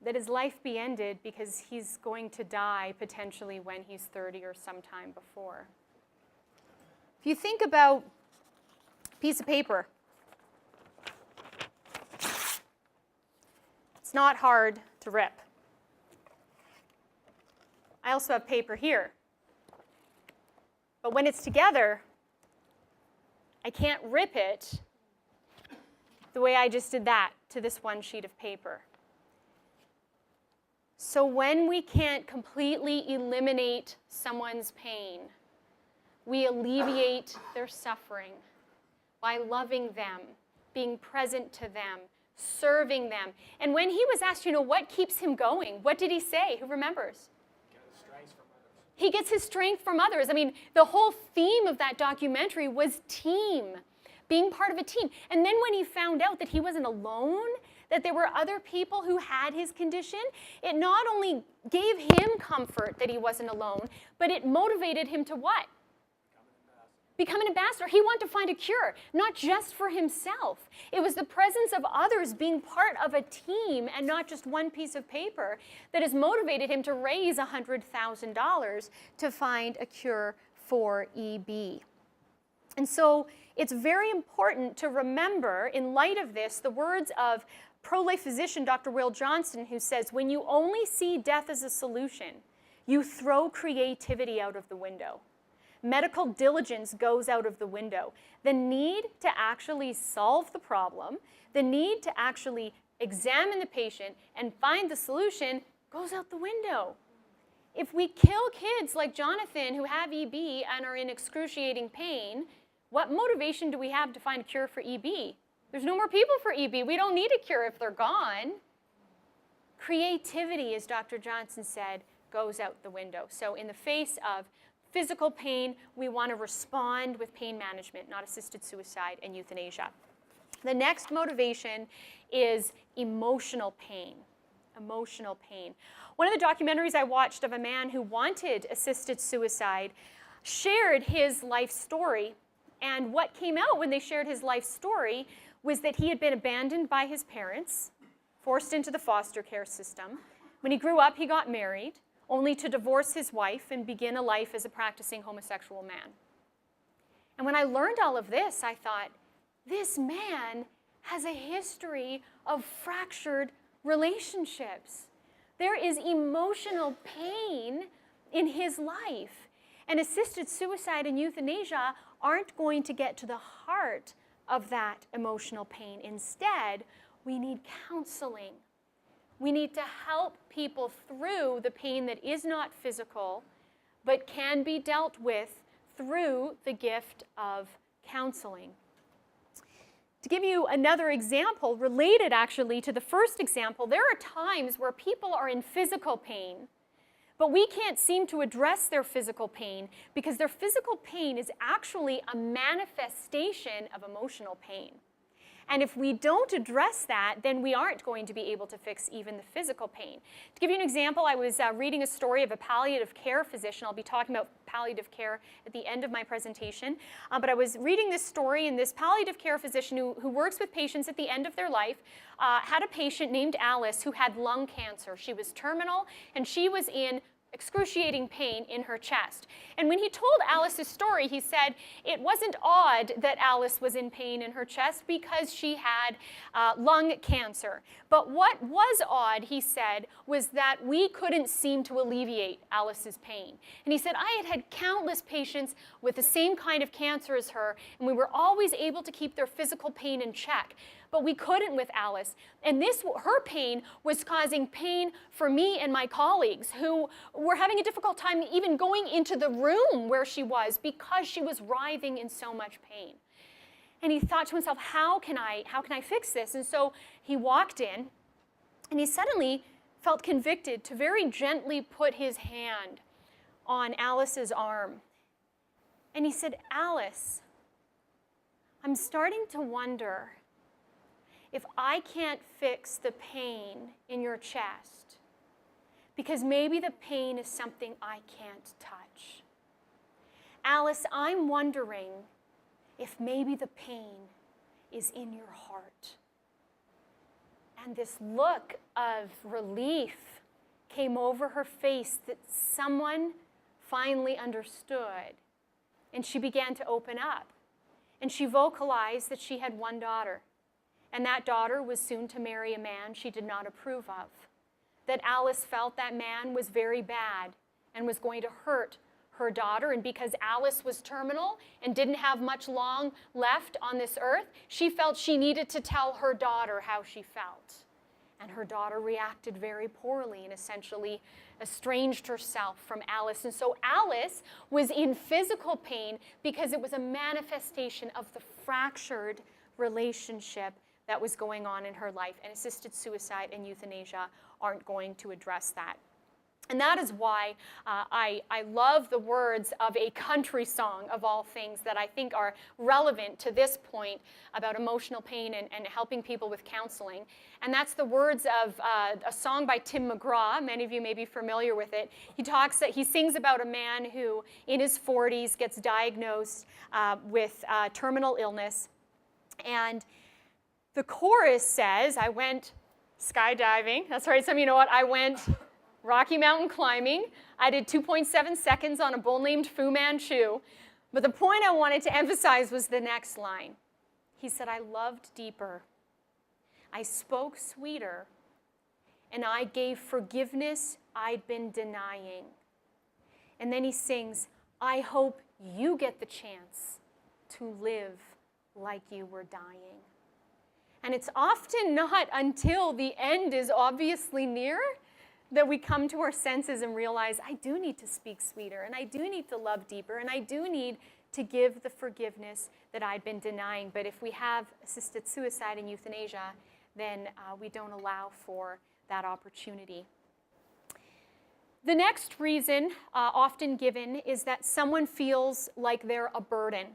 that his life be ended because he's going to die potentially when he's 30 or sometime before. If you think about a piece of paper, it's not hard to rip. I also have paper here. But when it's together, I can't rip it the way I just did that to this one sheet of paper. So when we can't completely eliminate someone's pain, we alleviate their suffering by loving them, being present to them, serving them. And when he was asked, what keeps him going? What did he say? Who remembers? He gets his strength from others. I mean, the whole theme of that documentary was team, being part of a team. And then when he found out that he wasn't alone, that there were other people who had his condition, it not only gave him comfort that he wasn't alone, but it motivated him to what? Become an ambassador. He wanted to find a cure, not just for himself. It was the presence of others being part of a team and not just one piece of paper that has motivated him to raise $100,000 to find a cure for EB. And so it's very important to remember, in light of this, the words of pro-life physician Dr. Will Johnson, who says, when you only see death as a solution, you throw creativity out of the window. Medical diligence goes out of the window. The need to actually solve the problem, the need to actually examine the patient and find the solution goes out the window. If we kill kids like Jonathan who have EB and are in excruciating pain, what motivation do we have to find a cure for EB? There's no more people for EB. We don't need a cure if they're gone. Creativity, as Dr. Johnson said, goes out the window. So in the face of physical pain, we want to respond with pain management, not assisted suicide and euthanasia. The next motivation is emotional pain. Emotional pain. One of the documentaries I watched of a man who wanted assisted suicide shared his life story. And what came out when they shared his life story was that he had been abandoned by his parents, forced into the foster care system. When he grew up, he got married, only to divorce his wife and begin a life as a practicing homosexual man. And when I learned all of this, I thought, this man has a history of fractured relationships. There is emotional pain in his life. And assisted suicide and euthanasia aren't going to get to the heart of that emotional pain. Instead, we need counseling. We need to help people through the pain that is not physical, but can be dealt with through the gift of counseling. To give you another example, related actually to the first example, there are times where people are in physical pain, but we can't seem to address their physical pain because their physical pain is actually a manifestation of emotional pain. And if we don't address that, then we aren't going to be able to fix even the physical pain. To give you an example, I was reading a story of a palliative care physician. I'll be talking about palliative care at the end of my presentation. But I was reading this story, and this palliative care physician who works with patients at the end of their life had a patient named Alice who had lung cancer. She was terminal, and she was in excruciating pain in her chest. And when he told Alice's story, he said it wasn't odd that Alice was in pain in her chest because she had lung cancer. But what was odd, he said, was that we couldn't seem to alleviate Alice's pain. And he said, I had had countless patients with the same kind of cancer as her, and we were always able to keep their physical pain in check. But we couldn't with Alice. And her pain was causing pain for me and my colleagues who were having a difficult time even going into the room where she was because she was writhing in so much pain. And he thought to himself, how can I fix this? And so he walked in, and he suddenly felt convicted to very gently put his hand on Alice's arm. And he said, Alice, I'm starting to wonder if I can't fix the pain in your chest, because maybe the pain is something I can't touch. Alice, I'm wondering if maybe the pain is in your heart. And this look of relief came over her face that someone finally understood. And she began to open up. And she vocalized that she had one daughter. And that daughter was soon to marry a man she did not approve of. That Alice felt that man was very bad and was going to hurt her daughter. And because Alice was terminal and didn't have much long left on this earth, she felt she needed to tell her daughter how she felt. And her daughter reacted very poorly and essentially estranged herself from Alice. And so Alice was in physical pain because it was a manifestation of the fractured relationship that was going on in her life. And assisted suicide and euthanasia aren't going to address that. And that is why I love the words of a country song, of all things, that I think are relevant to this point about emotional pain and helping people with counseling. And that's the words of a song by Tim McGraw. Many of you may be familiar with it. He sings about a man who, in his 40s, gets diagnosed with terminal illness. And the chorus says, I went skydiving. That's right, some of you know what. I went Rocky Mountain climbing. I did 2.7 seconds on a bull named Fu Manchu. But the point I wanted to emphasize was the next line. He said, I loved deeper. I spoke sweeter. And I gave forgiveness I'd been denying. And then he sings, I hope you get the chance to live like you were dying. And it's often not until the end is obviously near that we come to our senses and realize, I do need to speak sweeter, and I do need to love deeper, and I do need to give the forgiveness that I'd been denying. But if we have assisted suicide and euthanasia, then we don't allow for that opportunity. The next reason often given is that someone feels like they're a burden.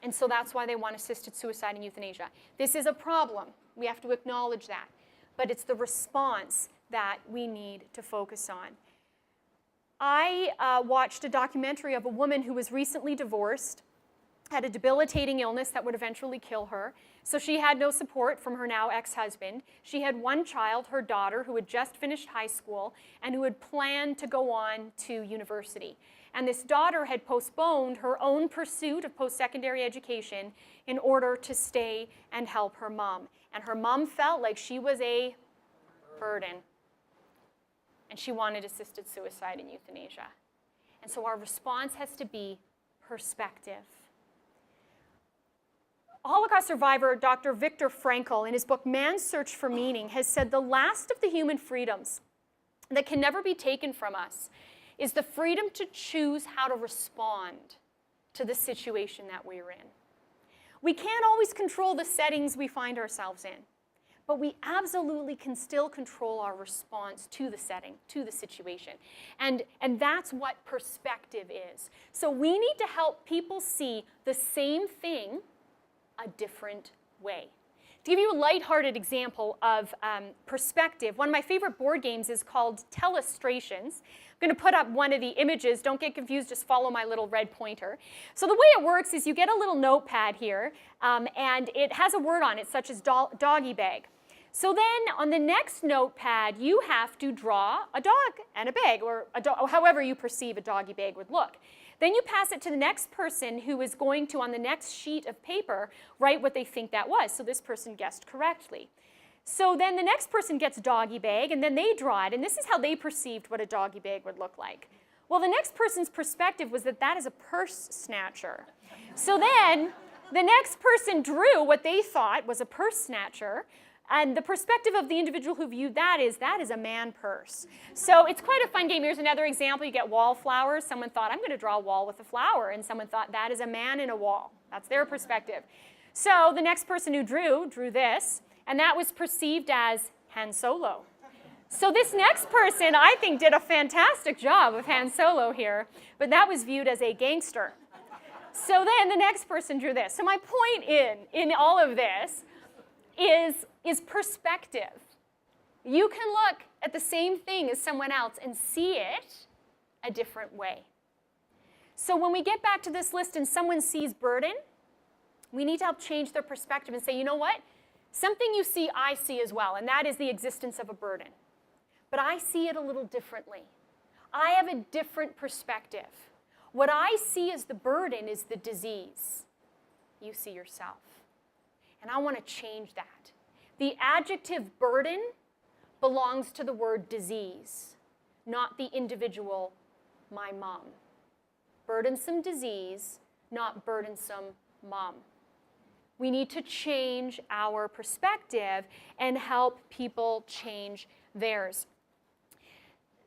And so that's why they want assisted suicide and euthanasia. This is a problem. We have to acknowledge that. But it's the response that we need to focus on. I watched a documentary of a woman who was recently divorced, had a debilitating illness that would eventually kill her. So she had no support from her now ex-husband. She had one child, her daughter, who had just finished high school and who had planned to go on to university. And this daughter had postponed her own pursuit of post-secondary education in order to stay and help her mom. And her mom felt like she was a burden. And she wanted assisted suicide and euthanasia. And so our response has to be perspective. Holocaust survivor Dr. Viktor Frankl, in his book Man's Search for Meaning, has said the last of the human freedoms that can never be taken from us is the freedom to choose how to respond to the situation that we're in. We can't always control the settings we find ourselves in, but we absolutely can still control our response to the setting, to the situation. And that's what perspective is. So we need to help people see the same thing a different way. To give you a lighthearted example of perspective, one of my favorite board games is called Telestrations. I'm going to put up one of the images. Don't get confused, just follow my little red pointer. So the way it works is you get a little notepad here, and it has a word on it, such as doggy bag. So then on the next notepad, you have to draw a dog and a bag, or however you perceive a doggy bag would look. Then you pass it to the next person who is going to, on the next sheet of paper, write what they think that was. So this person guessed correctly. So then the next person gets doggy bag, and then they draw it, and this is how they perceived what a doggy bag would look like. Well, the next person's perspective was that that is a purse snatcher. So then the next person drew what they thought was a purse snatcher, and the perspective of the individual who viewed that is a man purse. So it's quite a fun game. Here's another example. You get wallflowers. Someone thought, I'm going to draw a wall with a flower, and someone thought that is a man in a wall. That's their perspective. So the next person who drew this, and that was perceived as Han Solo. So this next person, I think, did a fantastic job of Han Solo here, but that was viewed as a gangster. So then the next person drew this. So my point in all of this is perspective. You can look at the same thing as someone else and see it a different way. So when we get back to this list and someone sees burden, we need to help change their perspective and say, you know what? Something you see, I see as well, and that is the existence of a burden. But I see it a little differently. I have a different perspective. What I see as the burden is the disease. You see yourself. And I want to change that. The adjective burden belongs to the word disease, not the individual, my mom. Burdensome disease, not burdensome mom. We need to change our perspective and help people change theirs.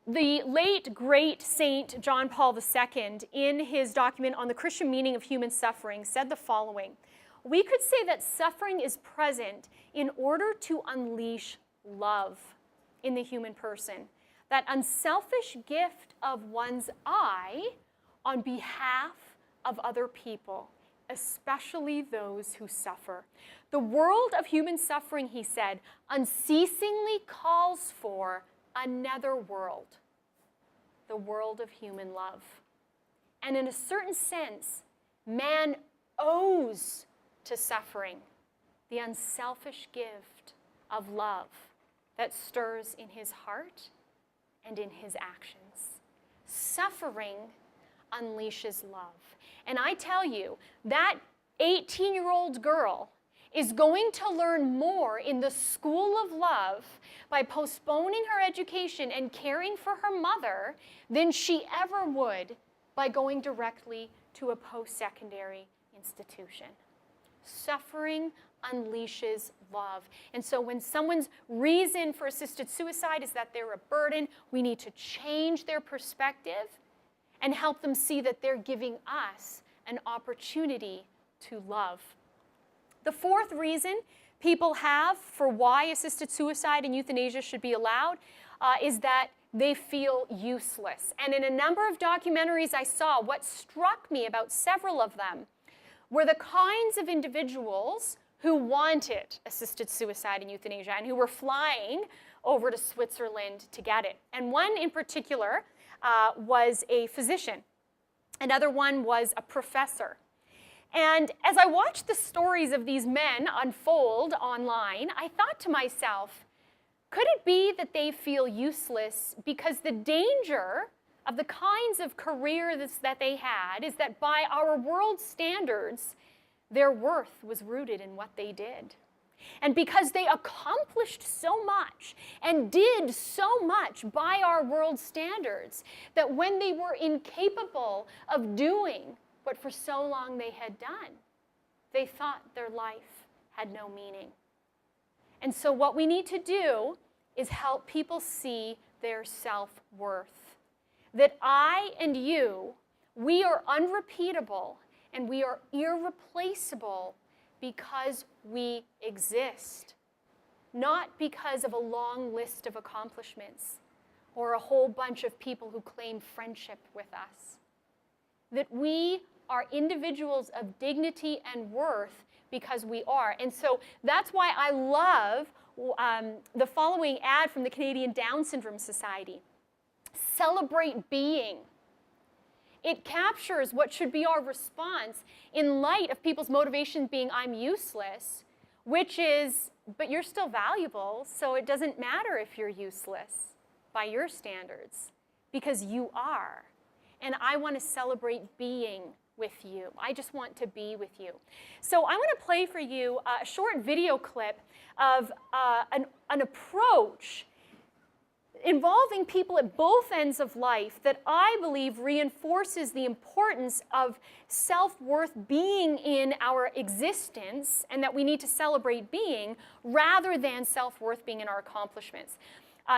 The late, great Saint John Paul II, in his document on the Christian meaning of human suffering, said the following: we could say that suffering is present in order to unleash love in the human person, that unselfish gift of one's I on behalf of other people, especially those who suffer. The world of human suffering, he said, unceasingly calls for another world, the world of human love. And in a certain sense, man owes to suffering the unselfish gift of love that stirs in his heart and in his actions. Suffering unleashes love. And I tell you, that 18-year-old girl is going to learn more in the school of love by postponing her education and caring for her mother than she ever would by going directly to a post-secondary institution. Suffering unleashes love. And so when someone's reason for assisted suicide is that they're a burden, we need to change their perspective and help them see that they're giving us an opportunity to love. The fourth reason people have for why assisted suicide and euthanasia should be allowed is that they feel useless. And in a number of documentaries I saw, what struck me about several of them were the kinds of individuals who wanted assisted suicide and euthanasia and who were flying over to Switzerland to get it. And one in particular was a physician. Another one was a professor. And as I watched the stories of these men unfold online, I thought to myself, could it be that they feel useless because the danger of the kinds of careers that they had is that by our world standards, their worth was rooted in what they did. And because they accomplished so much and did so much by our world standards, that when they were incapable of doing what for so long they had done, they thought their life had no meaning. And so what we need to do is help people see their self-worth. That I and you, we are unrepeatable and we are irreplaceable because we exist, not because of a long list of accomplishments or a whole bunch of people who claim friendship with us. That we are individuals of dignity and worth because we are. And so that's why I love the following ad from the Canadian Down Syndrome Society. Celebrate being. It captures what should be our response in light of people's motivation being, I'm useless. which is, but you're still valuable, so it doesn't matter if you're useless by your standards, because you are. And I want to celebrate being with you. I just want to be with you. So I want to play for you a short video clip of an approach involving people at both ends of life that I believe reinforces the importance of self-worth being in our existence, and that we need to celebrate being rather than self-worth being in our accomplishments.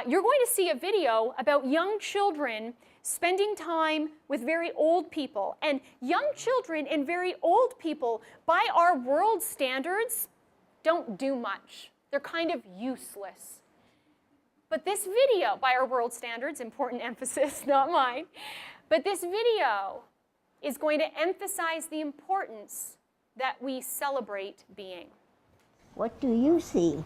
You're going to see a video about young children spending time with very old people. And young children and very old people, by our world standards, don't do much. They're kind of useless. But this video, by our world standards, important emphasis, not mine, but this video is going to emphasize the importance that we celebrate being. What do you see?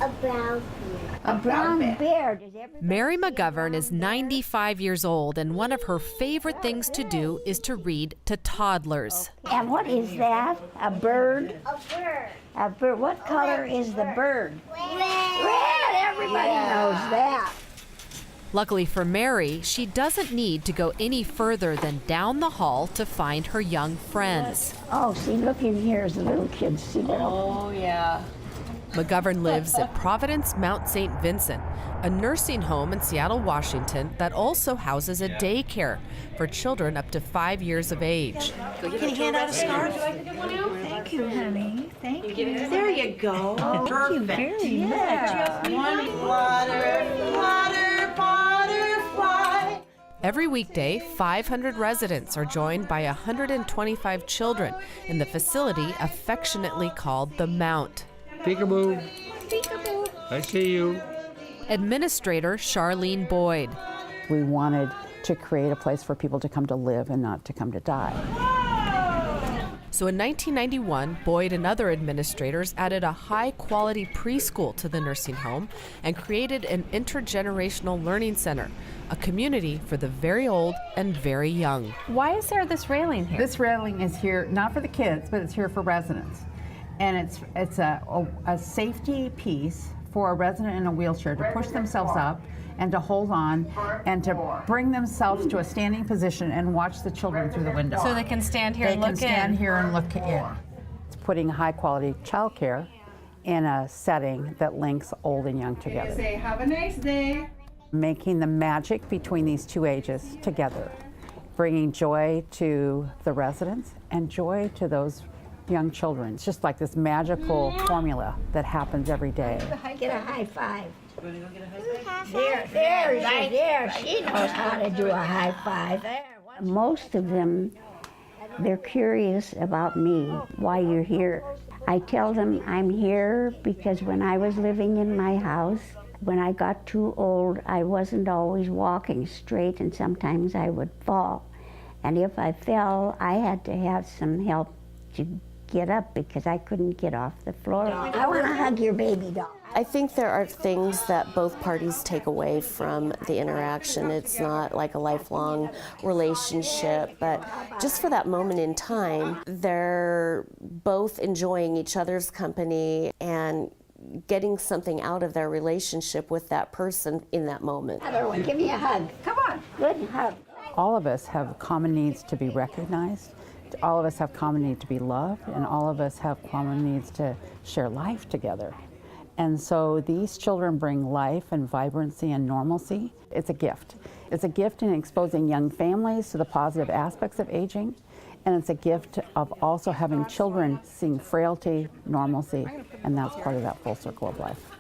A brown bear. A brown bear. Does everybody Mary see a McGovern brown is bear? 95 years old, and one of her favorite things to do is to read to toddlers. And what is that? A bird? A bird. A bird. What color is the bird? Red. Red. Everybody knows that. Luckily for Mary, she doesn't need to go any further than down the hall to find her young friends. Oh, see, look in here as the little kids see them. Oh, yeah. McGovern lives at Providence Mount St. Vincent, a nursing home in Seattle, Washington that also houses a daycare for children up to 5 years of age. Can you hand out a scarf? Thank you, honey. Thank you. There you go. Oh, thank you very much. Butterfly. Every weekday, 500 residents are joined by 125 children in the facility affectionately called the Mount. Peekaboo. Peekaboo. I see you. Administrator Charlene Boyd. We wanted to create a place for people to come to live and not to come to die. So in 1991, Boyd and other administrators added a high-quality preschool to the nursing home and created an intergenerational learning center, a community for the very old and very young. Why is there this railing here? This railing is here not for the kids, but it's here for residents. And it's a safety piece for a resident in a wheelchair to push themselves up and to hold on and to bring themselves to a standing position and watch the children through the window. So they can stand here and look in. They can stand here and look in. It's putting high quality childcare in a setting that links old and young together. Say, have a nice day. Making the magic between these two ages together, bringing joy to the residents and joy to those young children. It's just like this magical formula that happens every day. Get a high five. There. She knows how to do a high five. There. Most of them, they're curious about me, why you're here. I tell them I'm here because when I was living in my house, when I got too old, I wasn't always walking straight, and sometimes I would fall. And if I fell, I had to have some help to get up because I couldn't get off the floor. I want to hug your baby doll. I think there are things that both parties take away from the interaction. It's not like a lifelong relationship, but just for that moment in time, they're both enjoying each other's company and getting something out of their relationship with that person in that moment. Another one, give me a hug. Come on, good hug. All of us have common needs to be recognized. All of us have common need to be loved, and all of us have common needs to share life together. And so these children bring life and vibrancy and normalcy. It's a gift. It's a gift in exposing young families to the positive aspects of aging, and it's a gift of also having children seeing frailty, normalcy, and that's part of that full circle of life.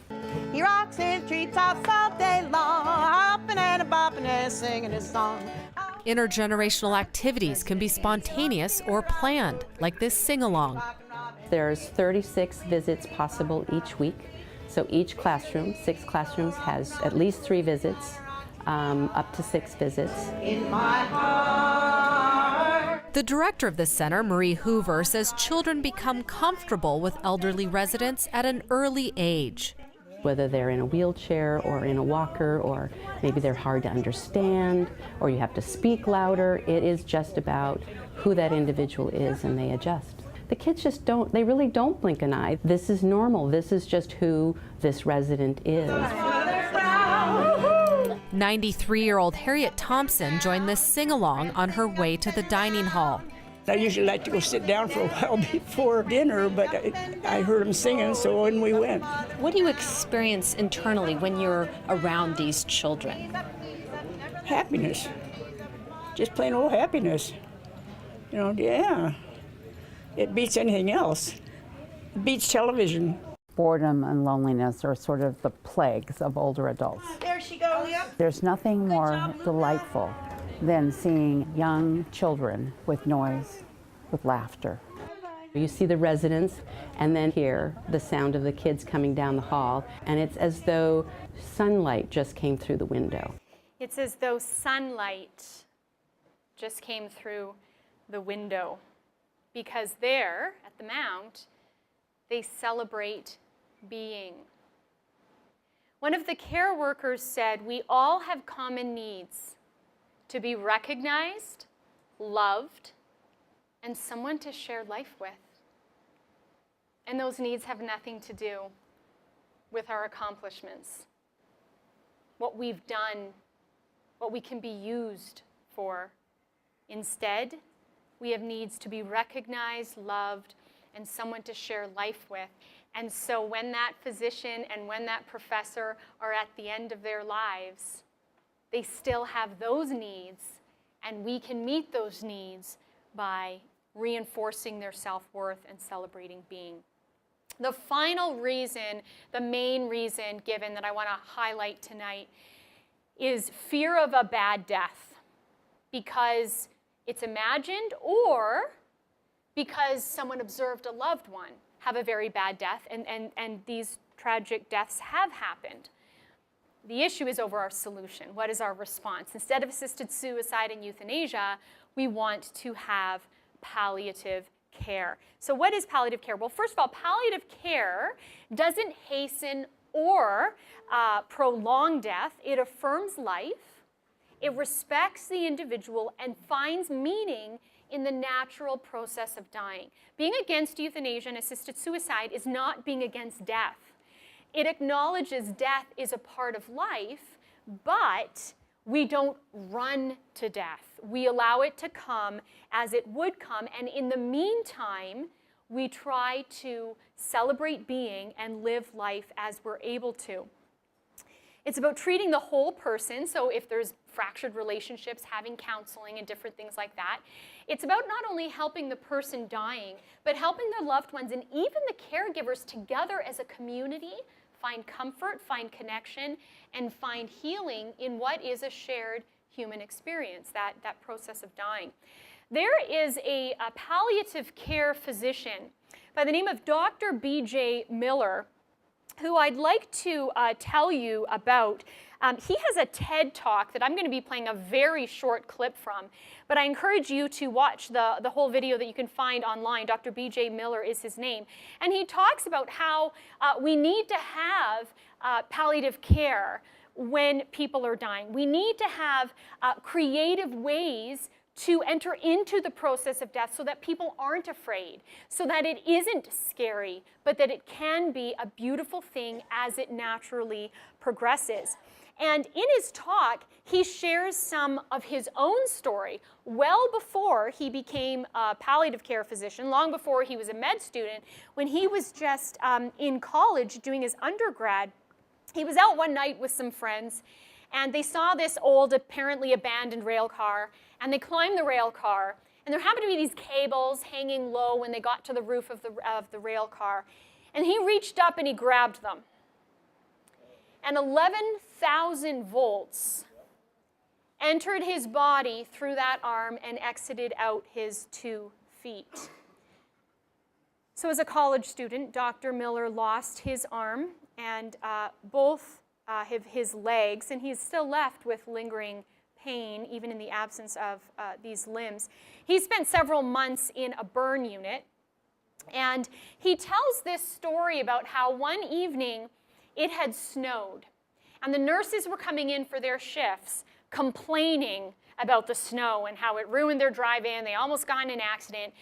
He rocks his treetops all day long, hopping and a bopping and singing his song. Intergenerational activities can be spontaneous or planned, like this sing-along. There's 36 visits possible each week. So each classroom, 6 classrooms, has at least 3 visits, up to 6 visits. In my heart. The director of the center, Marie Hoover, says children become comfortable with elderly residents at an early age. Whether they're in a wheelchair or in a walker, or maybe they're hard to understand, or you have to speak louder, it is just about who that individual is, and they adjust. the kids just don't, they really don't blink an eye. This is normal. This is just who this resident is. 93-year-old Harriet Thompson joined the sing-along on her way to the dining hall. I usually like to go sit down for a while before dinner, but I heard them singing, so in we went. What do you experience internally when you're around these children? Happiness. Just plain old happiness. You know, yeah. It beats anything else. It beats television. Boredom and loneliness are sort of the plagues of older adults. There she goes. There's nothing more delightful than seeing young children with noise, with laughter. You see the residents and then hear the sound of the kids coming down the hall, and it's as though sunlight just came through the window. It's as though sunlight just came through the window, because there at the Mount, they celebrate being. One of the care workers said, "We all have common needs: to be recognized, loved, and someone to share life with. And those needs have nothing to do with our accomplishments, what we've done, what we can be used for. Instead, we have needs to be recognized, loved, and someone to share life with." And so when that physician and when that professor are at the end of their lives, they still have those needs, and we can meet those needs by reinforcing their self-worth and celebrating being. The final reason, the main reason given that I want to highlight tonight, is fear of a bad death, because it's imagined or because someone observed a loved one have a very bad death, and these tragic deaths have happened. The issue is over our solution. What is our response? Instead of assisted suicide and euthanasia, we want to have palliative care. So what is palliative care? Well, first of all, palliative care doesn't hasten or prolong death. It affirms life. It respects the individual and finds meaning in the natural process of dying. Being against euthanasia and assisted suicide is not being against death. It acknowledges death is a part of life, but we don't run to death. We allow it to come as it would come, and in the meantime, we try to celebrate being and live life as we're able to. It's about treating the whole person, so if there's fractured relationships, having counseling and different things like that. It's about not only helping the person dying, but helping their loved ones and even the caregivers together as a community find comfort, find connection, and find healing in what is a shared human experience, that process of dying. There is a palliative care physician by the name of Dr. B.J. Miller, who I'd like to tell you about. He has a TED Talk that I'm going to be playing a very short clip from, but I encourage you to watch the whole video that you can find online. Dr. B.J. Miller is his name. And he talks about how we need to have palliative care when people are dying. We need to have creative ways to enter into the process of death so that people aren't afraid, so that it isn't scary, but that it can be a beautiful thing as it naturally progresses. And in his talk, he shares some of his own story well before he became a palliative care physician, long before he was a med student. When he was just in college doing his undergrad, he was out one night with some friends, and they saw this old, apparently abandoned rail car, and they climbed the rail car, and there happened to be these cables hanging low when they got to the roof of the rail car. And he reached up and he grabbed them. And 11,000 volts entered his body through that arm and exited out his 2 feet. So as a college student, Dr. Miller lost his arm and both his legs, and he's still left with lingering pain, even in the absence of these limbs. He spent several months in a burn unit, and he tells this story about how one evening it had snowed, and the nurses were coming in for their shifts complaining about the snow and how it ruined their drive-in. They almost got in an accident.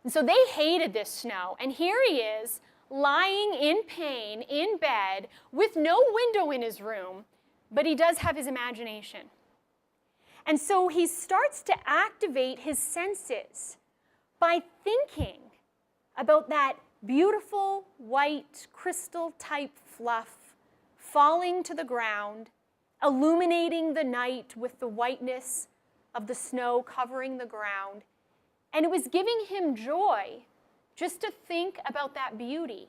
And so they hated this snow. And here he is, lying in pain in bed with no window in his room, but he does have his imagination. And so he starts to activate his senses by thinking about that beautiful white crystal type fluff falling to the ground, illuminating the night with the whiteness of the snow covering the ground. And it was giving him joy just to think about that beauty.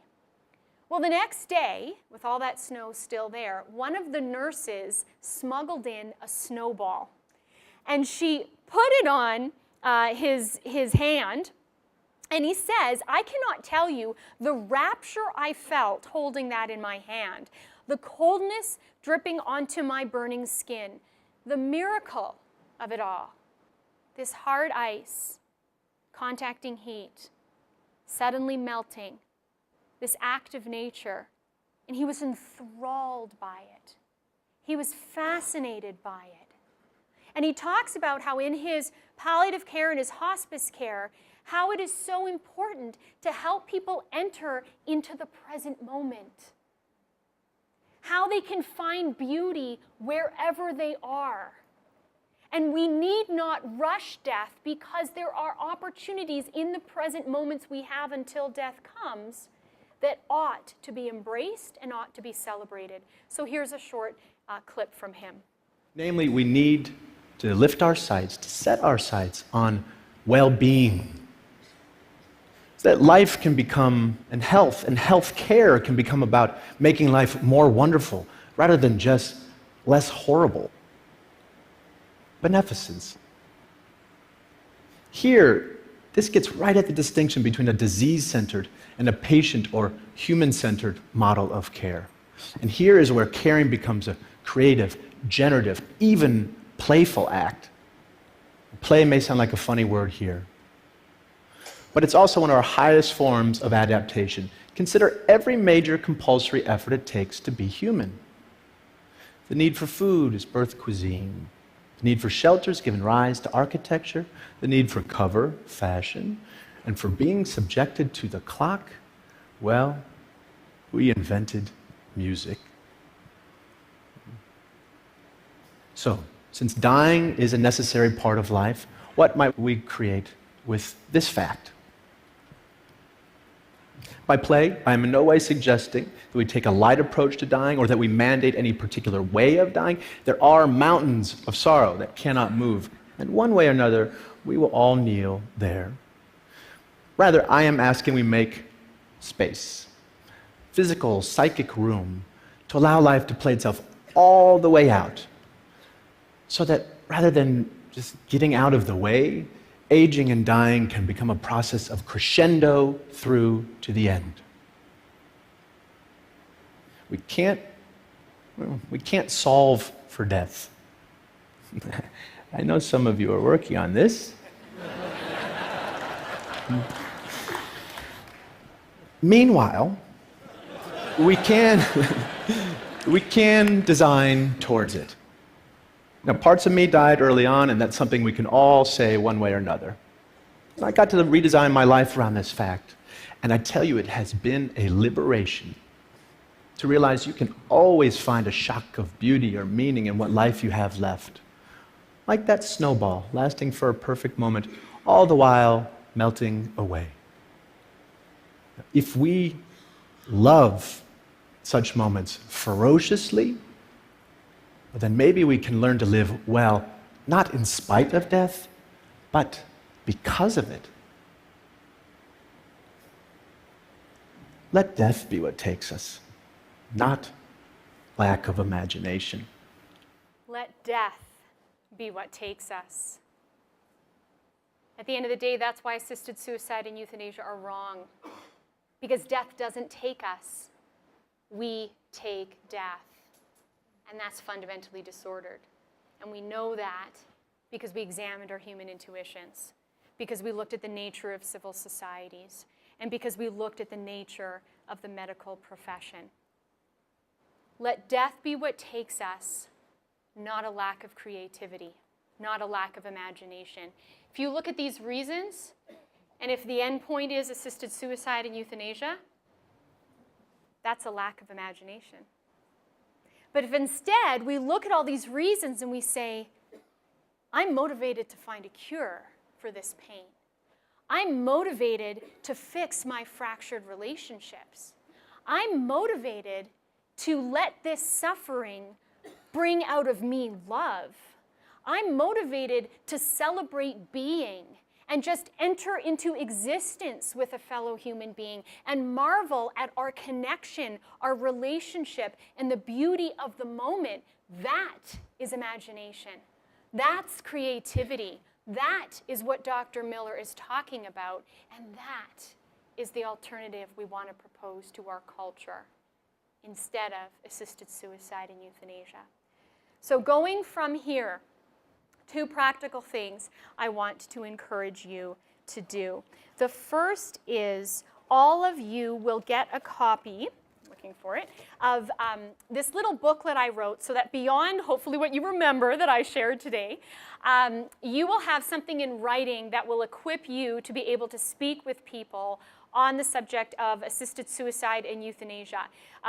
Well, the next day, with all that snow still there, one of the nurses smuggled in a snowball. And she put it on his hand, and he says, I cannot tell you the rapture I felt holding that in my hand, the coldness dripping onto my burning skin, the miracle of it all. This hard ice, contacting heat, suddenly melting, this act of nature, and he was enthralled by it. He was fascinated by it. And he talks about how in his palliative care and his hospice care, how it is so important to help people enter into the present moment. How they can find beauty wherever they are. And we need not rush death because there are opportunities in the present moments we have until death comes that ought to be embraced and ought to be celebrated. So here's a short clip from him. Namely, we need to lift our sights, to set our sights on well-being. So that life can become, and health care can become about making life more wonderful rather than just less horrible. Beneficence. Here, this gets right at the distinction between a disease-centered and a patient or human-centered model of care. And here is where caring becomes a creative, generative, even playful act. Play may sound like a funny word here, but it's also one of our highest forms of adaptation. Consider every major compulsory effort it takes to be human. The need for food is birth cuisine. The need for shelter has given rise to architecture. The need for cover, fashion. And for being subjected to the clock, well, we invented music. So, since dying is a necessary part of life, what might we create with this fact? By play, I am in no way suggesting that we take a light approach to dying or that we mandate any particular way of dying. There are mountains of sorrow that cannot move, and one way or another, we will all kneel there. Rather, I am asking we make space, physical, psychic room, to allow life to play itself all the way out, so that rather than just getting out of the way, aging and dying can become a process of crescendo through to the end. We can't solve for death. I know some of you are working on this. Meanwhile, we can design towards it. Now, parts of me died early on, and that's something we can all say one way or another. I got to redesign my life around this fact, and I tell you, it has been a liberation to realize you can always find a shock of beauty or meaning in what life you have left. Like that snowball, lasting for a perfect moment, all the while melting away. If we love such moments ferociously, then maybe we can learn to live well, not in spite of death, but because of it. Let death be what takes us, not lack of imagination. Let death be what takes us. At the end of the day, that's why assisted suicide and euthanasia are wrong. Because death doesn't take us. We take death. And that's fundamentally disordered. And we know that because we examined our human intuitions, because we looked at the nature of civil societies, and because we looked at the nature of the medical profession. Let death be what takes us, not a lack of creativity, not a lack of imagination. If you look at these reasons, And if the end point is assisted suicide and euthanasia, that's a lack of imagination. But if instead we look at all these reasons and we say, I'm motivated to find a cure for this pain. I'm motivated to fix my fractured relationships. I'm motivated to let this suffering bring out of me love. I'm motivated to celebrate being and just enter into existence with a fellow human being and marvel at our connection, our relationship, and the beauty of the moment. That is imagination. That's creativity. That is what Dr. Miller is talking about, and that is the alternative we want to propose to our culture instead of assisted suicide and euthanasia. So going from here, 2 practical things I want to encourage you to do. The first is all of you will get a copy, looking for it, of this little booklet I wrote so that beyond hopefully what you remember that I shared today, you will have something in writing that will equip you to be able to speak with people on the subject of assisted suicide and euthanasia.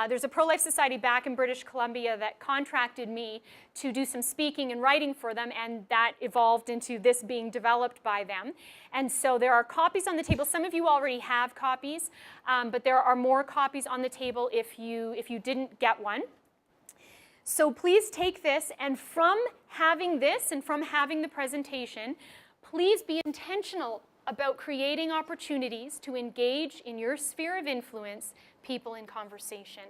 There's a pro-life society back in British Columbia that contracted me to do some speaking and writing for them, and that evolved into this being developed by them. And so there are copies on the table. Some of you already have copies, but there are more copies on the table if you didn't get one. So please take this, and from having this and from having the presentation, please be intentional about creating opportunities to engage in your sphere of influence people in conversation,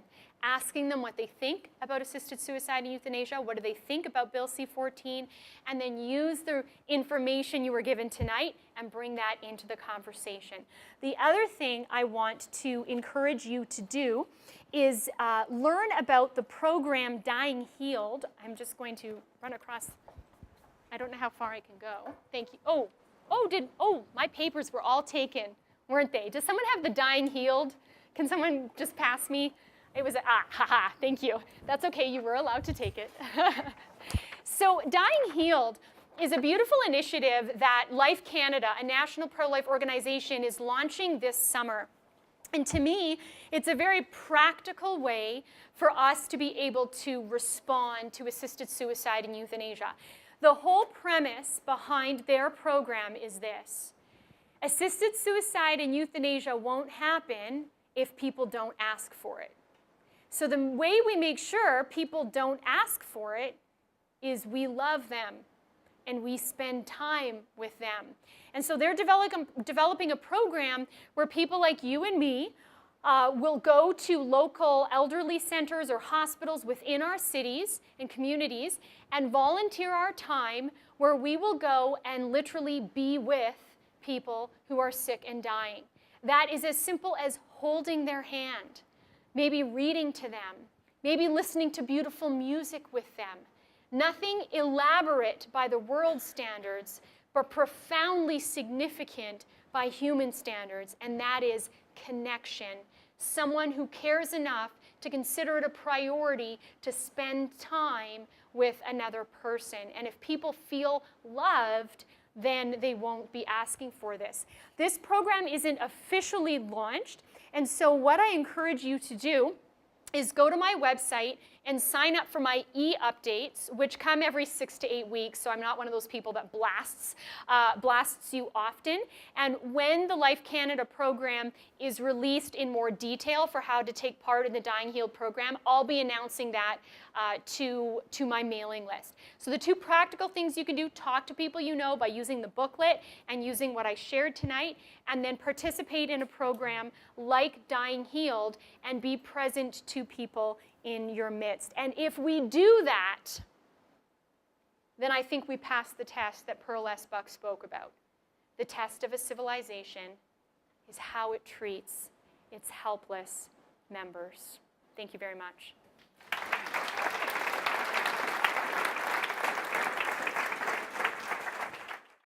asking them what they think about assisted suicide and euthanasia, what do they think about Bill C-14, and then use the information you were given tonight and bring that into the conversation. The other thing I want to encourage you to do is learn about the program Dying Healed. I'm just going to run across, I don't know how far I can go. Thank you. Oh, my papers were all taken, weren't they? Does someone have the Dying Healed? Can someone just pass me? It was, thank you. That's okay, you were allowed to take it. So Dying Healed is a beautiful initiative that Life Canada, a national pro-life organization, is launching this summer. And to me, it's a very practical way for us to be able to respond to assisted suicide and euthanasia. The whole premise behind their program is this: assisted suicide and euthanasia won't happen if people don't ask for it. So the way we make sure people don't ask for it is we love them and we spend time with them. And so they're developing a program where people like you and me will go to local elderly centers or hospitals within our cities and communities and volunteer our time, where we will go and literally be with people who are sick and dying. That is as simple as holding their hand, maybe reading to them, maybe listening to beautiful music with them. Nothing elaborate by the world standards, but profoundly significant by human standards, and that is connection. Someone who cares enough to consider it a priority to spend time with another person. And if people feel loved, then they won't be asking for this. This program isn't officially launched, and so what I encourage you to do is go to my website and sign up for my e-updates, which come every 6 to 8 weeks, so I'm not one of those people that blasts you often. And when the Life Canada program is released in more detail for how to take part in the Dying Healed program, I'll be announcing that to my mailing list. So the 2 practical things you can do: talk to people you know by using the booklet and using what I shared tonight, and then participate in a program like Dying Healed and be present to people in your midst. And if we do that, then I think we pass the test that Pearl S. Buck spoke about. The test of a civilization is how it treats its helpless members. Thank you very much.